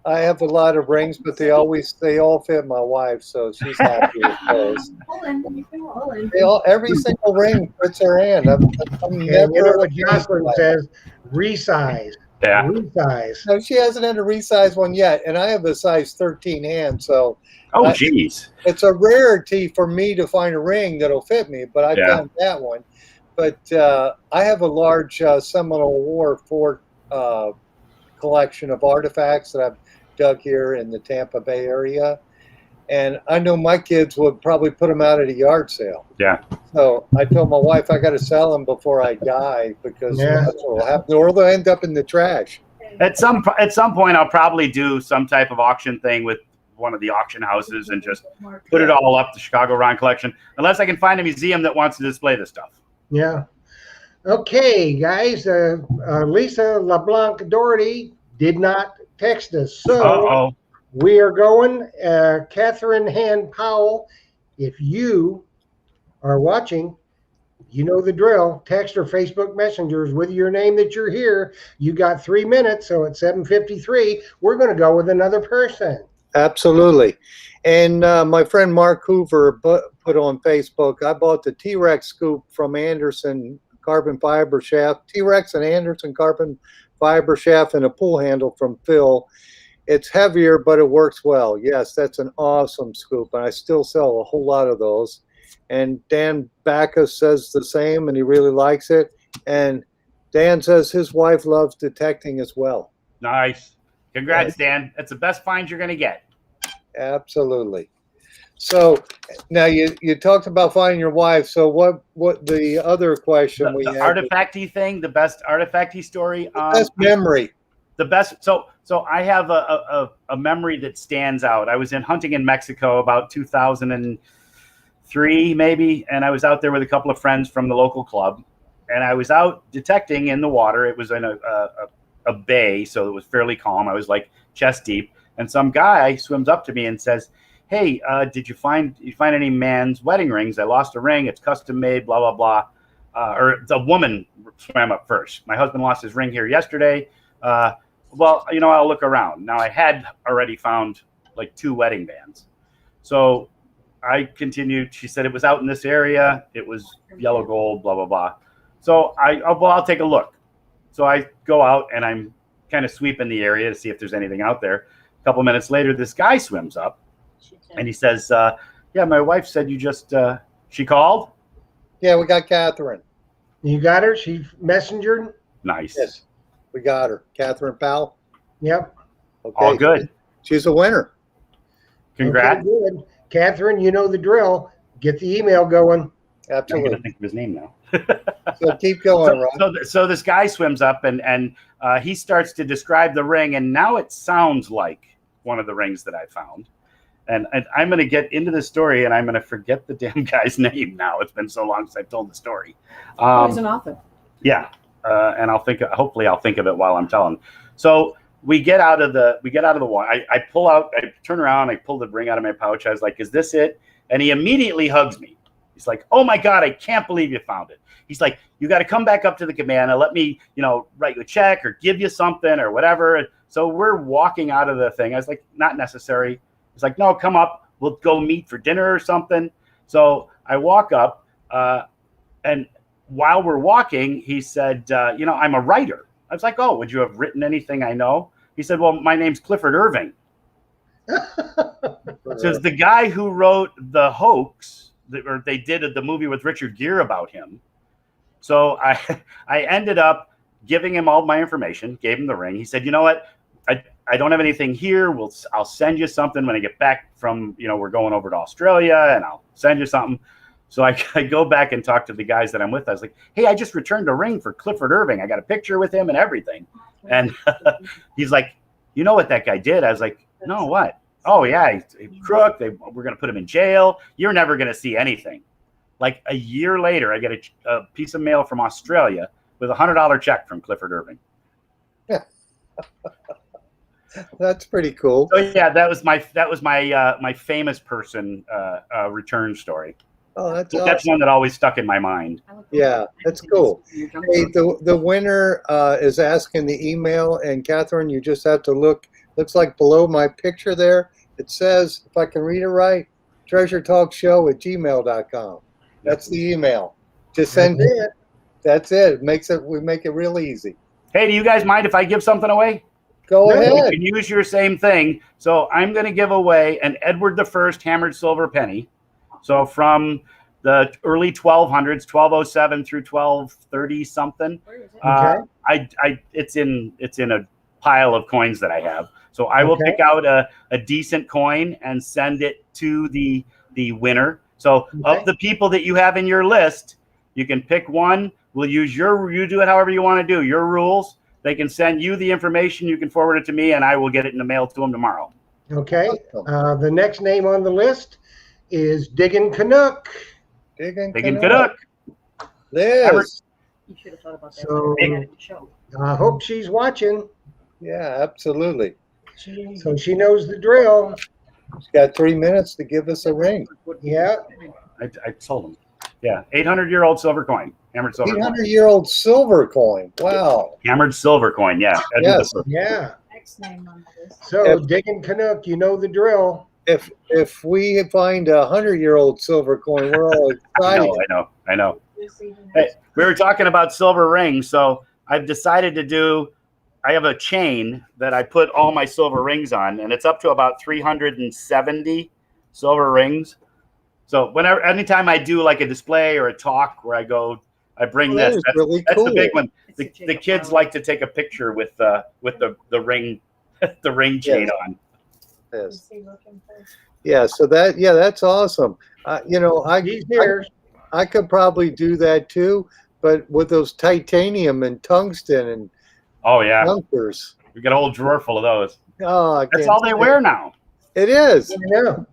I have a lot of rings, but they all fit my wife, so she's happy with those. Every single ring fits her hand. I'm And never. you know what Jocelyn says? Resize. Yeah. Resize. No, she hasn't had to resize one yet, and I have a size 13 hand, so Oh, geez. it's a rarity for me to find a ring that'll fit me. But I found that one. But I have a large Seminole War Fort collection of artifacts that I've dug here in the Tampa Bay area, and I know my kids would probably put them out at a yard sale. Yeah. So I told my wife I got to sell them before I die, because that's what will happen, or they'll end up in the trash. At some point, I'll probably do some type of auction thing with one of the auction houses and just put it all up, the Chicago Ron collection, unless I can find a museum that wants to display this stuff. Yeah. Okay, guys. Lisa LeBlanc Doherty did not text us. So Uh-oh. we are going. Catherine Hand Powell, if you are watching, you know the drill. Text or Facebook messengers with your name that you're here. You got 3 minutes, so at 7:53, we're going to go with another person. Absolutely. And my friend Mark Hoover put on Facebook, I bought the T-Rex scoop from Anderson carbon fiber shaft, T-Rex and Anderson carbon fiber shaft, and a pull handle from Phil. It's heavier, but it works well. Yes, that's an awesome scoop, and I still sell a whole lot of those. And Dan Backus says the same, and he really likes it. And Dan says his wife loves detecting as well. Nice. Congrats, Dan. That's the best find you're going to get. Absolutely. So now you talked about finding your wife. So what the other question we The had? artifacty thing, the best artifacty story. Best memory. The best. So I have a memory that stands out. I was hunting in Mexico about 2003 maybe, and I was out there with a couple of friends from the local club, and I was out detecting in the water. It was in a bay, so it was fairly calm. I was like chest deep, and some guy swims up to me and says, "Hey, did you find any man's wedding rings? I lost a ring. It's custom made. Blah blah blah." Or the woman swam up first. My husband lost his ring here yesterday. Well, I'll look around. Now I had already found like 2 wedding bands, so I continued. She said it was out in this area. It was yellow gold. Blah blah blah. So I'll take a look. So I go out and I'm kind of sweeping the area to see if there's anything out there. A couple minutes later, this guy swims up and he says, "Yeah, my wife said you just she called." Yeah, we got Catherine. You got her? She messengered? Nice. Yes, we got her. Catherine Powell. Yep. Okay. All good. She's a winner. Congrats. Okay, good. Catherine, you know the drill. Get the email going. I'm going Absolutely. to think of his name now. So keep going, Ron. So this guy swims up and he starts to describe the ring, and now it sounds like one of the rings that I found. And I'm going to get into the story, and I'm going to forget the damn guy's name now. It's been so long since I've told the story. He's an author. Yeah, and hopefully I'll think of it while I'm telling. So we get out of the water. I pull out. I turn around. I pull the ring out of my pouch. I was like, "Is this it?" And he immediately hugs me. He's like, "Oh my God, I can't believe you found it." He's like, "You got to come back up to the cabana. Let me, write you a check or give you something or whatever." So we're walking out of the thing. I was like, "Not necessary." He's like, "No, come up. We'll go meet for dinner or something." So I walk up, and while we're walking, he said, "I'm a writer." I was like, "Oh, would you have written anything I know?" He said, "Well, my name's Clifford Irving." So it's the guy who wrote The Hoax, or they did the movie with Richard Gere about him. So I ended up giving him all my information, gave him the ring. He said, "You know what? I don't have anything here. I'll send you something when I get back from, we're going over to Australia, and I'll send you something." So I go back and talk to the guys that I'm with. I was like, "Hey, I just returned a ring for Clifford Irving. I got a picture with him and everything." And he's like, "You know what that guy did?" I was like, "No, what?" "Oh, yeah, he's a crook. We're going to put him in jail. You're never going to see anything." Like a year later, I get a piece of mail from Australia with $100 check from Clifford Irving. That's pretty cool. So yeah, that was my famous person return story. Oh, that's That's awesome. one that always stuck in my mind. Yeah, that's cool. Hey, the winner is asking the email, and Catherine, you just have to look. Looks like below my picture there, it says, if I can read it right, treasuretalkshow@gmail.com. That's the email. Just send That's it. That's it. We make it real easy. Hey, do you guys mind if I give something away? Go No, You ahead. can use your same thing. So I'm going to give away an Edward I hammered silver penny. So from the early 1200s, 1207 through 1230 something. Where is it? Okay. It's in a pile of coins that I have. So I will Okay. pick out a decent coin and send it to the winner. So Okay. of the people that you have in your list, you can pick one. We'll use you do it however you want to do. Your Okay. They can send you the information. You can forward it to me, and I will get it in the mail to them tomorrow. Okay. Awesome. The next name on the list is Diggin' Canuck. Digging Diggin' Canuck. Canuck. Liz. You should have thought about that. So- when I had it to show. I hope she's watching. Yeah, absolutely. So she knows the drill. She's got 3 minutes to give us a ring. Yeah. I sold them. Yeah, 800-year-old silver coin, hammered silver coin. 800-year-old silver coin. Wow. Hammered silver coin, yeah. Yes. Yeah. Next name on the list. So digging Canuck, you know the drill. If we find a 100-year-old silver coin, we're all excited. I know. This even Hey, has- we were talking about silver rings, so I've decided to do. I have a chain that I put all my silver rings on, and it's up to about 370 silver rings. So anytime I do like a display or a talk where I go, I bring That this. is That's, really that's cool. the big one. It's The, a the Jacob kids Marley. like to take a picture with the ring, the ring chain Yes. on. Yes. Is he looking for? Yeah. So that's awesome. He's here. I could probably do that too, but with those titanium and tungsten and Oh yeah, bunkers. we got a whole drawer full of those. Oh, I That's can't all they say wear now. It is. I know.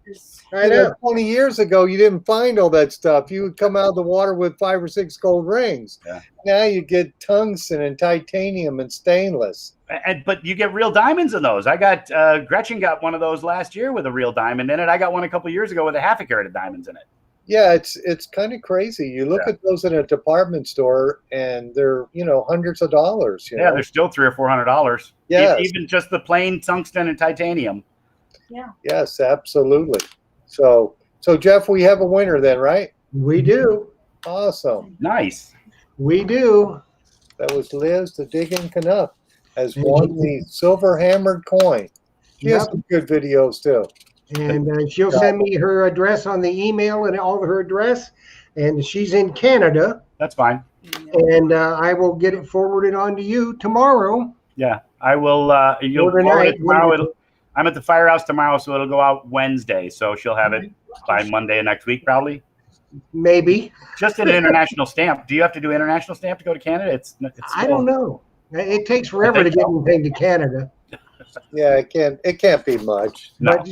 I You know, know. 20 years ago, you didn't find all that stuff. You would come out of the water with 5 or 6 gold rings. Yeah. Now you get tungsten and titanium and stainless. But you get real diamonds in those. I got Gretchen got one of those last year with a real diamond in it. I got one a couple years ago with a half a carat of diamonds in it. Yeah, it's kind of crazy. You look Yeah. at those in a department store, and they're hundreds of dollars. Yeah, they're still $300 or $400. Yes. Even just the plain tungsten and titanium. Yes, absolutely. So Jeff, we have a winner then, right? We do. Awesome. Nice. We do. That was Liz, the Digging Canuck, has And won the silver hammered coin. She has Yep. some good videos too. And she'll send me her address on the email and all of her address. And she's in Canada. That's fine. And I will get it forwarded on to you tomorrow. Yeah, I will. You'll Or forward tonight. it tomorrow. I'm at the firehouse tomorrow, so it'll go out Wednesday. So she'll have it by Monday of next week, probably. Maybe. Just an international stamp. Do you have to do international stamp to go to Canada? It's I don't know. It takes forever to get anything to Canada. Yeah, it can't be much. No. But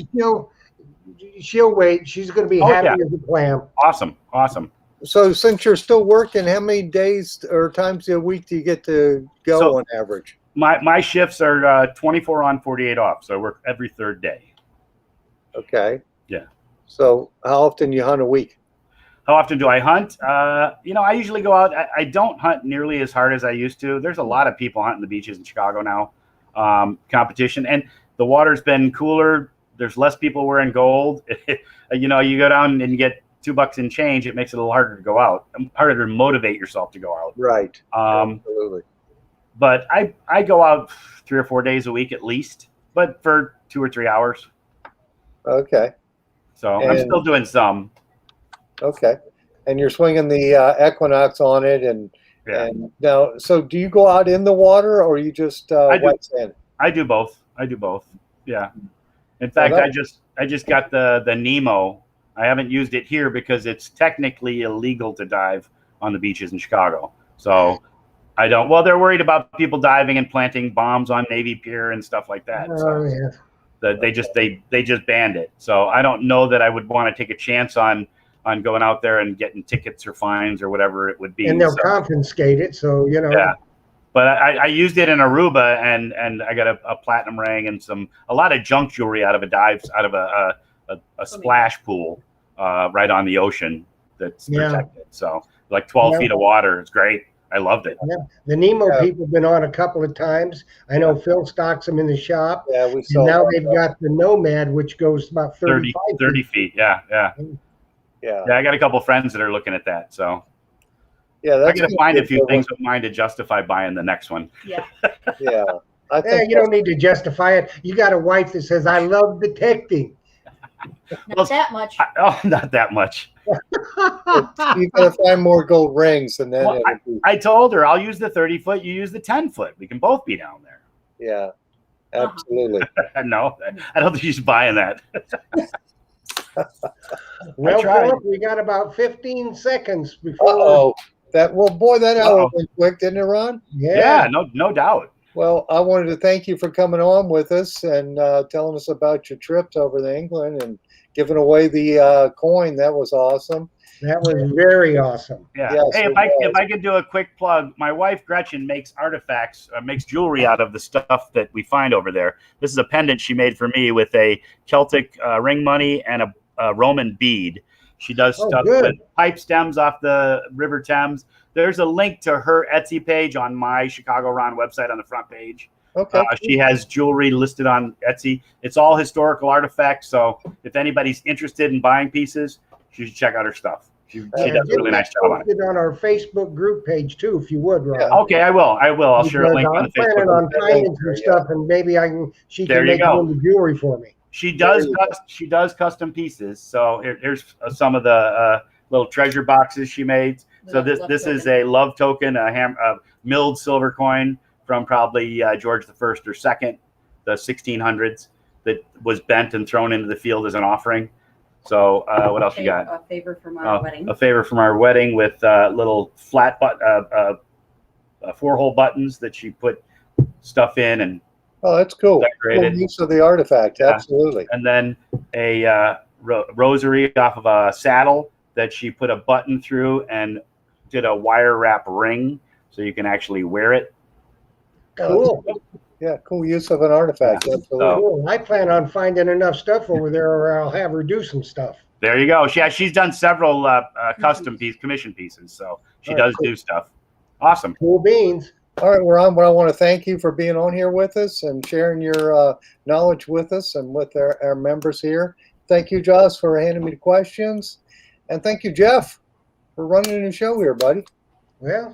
she'll wait. She's going to be Oh, happy yeah. as a clam. Awesome. So since you're still working, how many days or times a week do you get to go So- on average? My shifts are 24 on, 48 off. So I work every third day. Okay. Yeah. So how often you hunt a week? How often do I hunt? I usually go out. I don't hunt nearly as hard as I used to. There's a lot of people hunting the beaches in Chicago now, competition, and the water's been cooler. There's less people wearing gold. You go down and you get $2 and change. It makes it a little harder to go out, harder to motivate yourself to go out. Right. Um, Absolutely. but I go out 3 or 4 days a week at least, but for 2 or 3 hours. Okay. So I'm And- still doing some. Okay. And you're swinging the Equinox on it, and Yeah. and now, so do you go out in the water, or you just I do. wet sand? I do both. Yeah. In fact, that- I just got the Nemo. I haven't used it here because it's technically illegal to dive on the beaches in Chicago. So I don't. Well, they're worried about people diving and planting bombs on Navy Pier and stuff like that. Oh, So yeah. they just banned it. So I don't know that I would want to take a chance on going out there and getting tickets or fines or whatever it would be. And they'll So- confiscate it. So, Yeah. But I used it in Aruba, and I got a platinum ring and a lot of junk jewelry out of a splash pool right on the ocean that's Yeah. protected. So like 12 Yeah. feet of water. It's great. I loved it. The Nemo Yeah. people have been on a couple of times. I know Phil stocks them in the shop. Yeah, we saw. And now that. they've got the Nomad, which goes about 30 35 feet. Yeah. Yeah. I got a couple friends that are looking at that. So Yeah. I That's got to find a few good things of mine to justify buying the next one. Yeah. one. Yeah. I Yeah, think you don't need to justify it. You got a wife that says, I love detecting. Not that much. Not that much. you got to find more gold rings, and then Well, it'll be, I told her I'll use the 30-foot. You use the 10-foot. We can both be down there. yeah, absolutely. No, I don't think she's buying that. Well, tried. Philip, we got about 15 seconds before. Oh, that hour Uh-oh. went quick, didn't it, Ron? Yeah, no doubt. Well, I wanted to thank you for coming on with us and telling us about your trips over to England and giving away the coin. That was awesome. That was very awesome. Yeah. Yes, Hey, it if was. I could do a quick plug, my wife Gretchen makes artifacts, makes jewelry out of the stuff that we find over there. This is a pendant she made for me with a Celtic ring money and a Roman bead. She does Oh, stuff good. with pipe stems off the River Thames. There's a link to her Etsy page on my Chicago Ron website on the front page. Okay. She has jewelry listed on Etsy. It's all historical artifacts. So if anybody's interested in buying pieces, you should check out her stuff. She does a really nice job on it. Post it on our Facebook group page too, if you would, Ron. Okay, I will. I'll share a link on the I'm planning Facebook. on finding some stuff, and maybe she There can you make it go. into jewelry for me. She does custom pieces. So here's some of the little treasure boxes she made. So this is a love token, a milled silver coin from probably George the First or Second, the 1600s, that was bent and thrown into the field as an offering. So what else you got? A favor from our wedding. A favor from our wedding with little flat 4-hole buttons that she put stuff in and Oh, that's cool. decorated. Cool use of the artifact. Yeah. Absolutely. And then a rosary off of a saddle that she put a button through and did a wire wrap ring so you can actually wear it. Cool. Yeah, cool use of an artifact. Yeah. Absolutely. Cool. I plan on finding enough stuff over there, or I'll have her do some stuff. There you go. She's done several custom commission pieces, so she All right, does cool. do stuff. Awesome. Cool beans. All right, Ron, well, I want to thank you for being on here with us and sharing your knowledge with us and with our members here. Thank you, Josh, for handing me the questions. And thank you, Jeff, for running the show here, buddy. Well,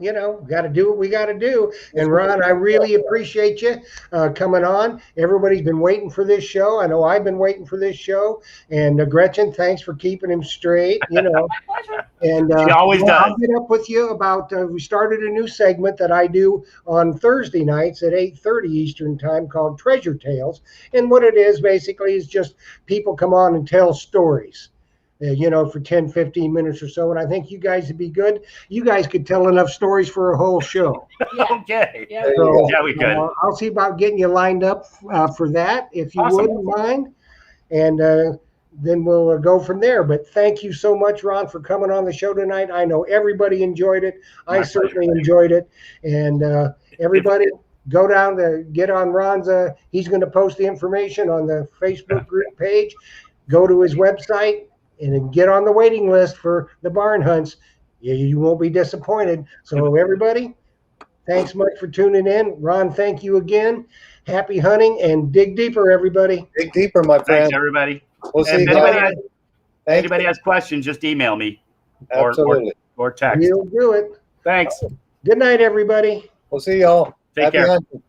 got to do what we got to do. And Ron, I really appreciate you coming on. Everybody's been waiting for this show. I know I've been waiting for this show. And Gretchen, thanks for keeping him straight. And She always does. I'll get up with you about. We started a new segment that I do on Thursday nights at 8:30 Eastern Time called Treasure Tales. And what it is basically is just people come on and tell stories. For 10, 15 minutes or so. And I think you guys would be good. You guys could tell enough stories for a whole show. Yeah. Okay. Yeah. There you So, go. Yeah, we could. I'll see about getting you lined up for that, if you Awesome. wouldn't mind. And then we'll go from there. But thank you so much, Ron, for coming on the show tonight. I know everybody enjoyed it. I My certainly pleasure. enjoyed it. And everybody, go down to get on Ron's. He's going to post the information on the Facebook group page. Go to his website and then get on the waiting list for the barn hunts. You won't be disappointed. So everybody, thanks much for tuning in. Ron, thank you again. Happy hunting and dig deeper, everybody. Dig deeper, my friend. Thanks, everybody. We'll see If you anybody, guys. has, Thank anybody you. has questions, just email me or Absolutely. or text. We'll do it. Thanks. Good night, everybody. We'll see y'all. Take Happy care. hunting.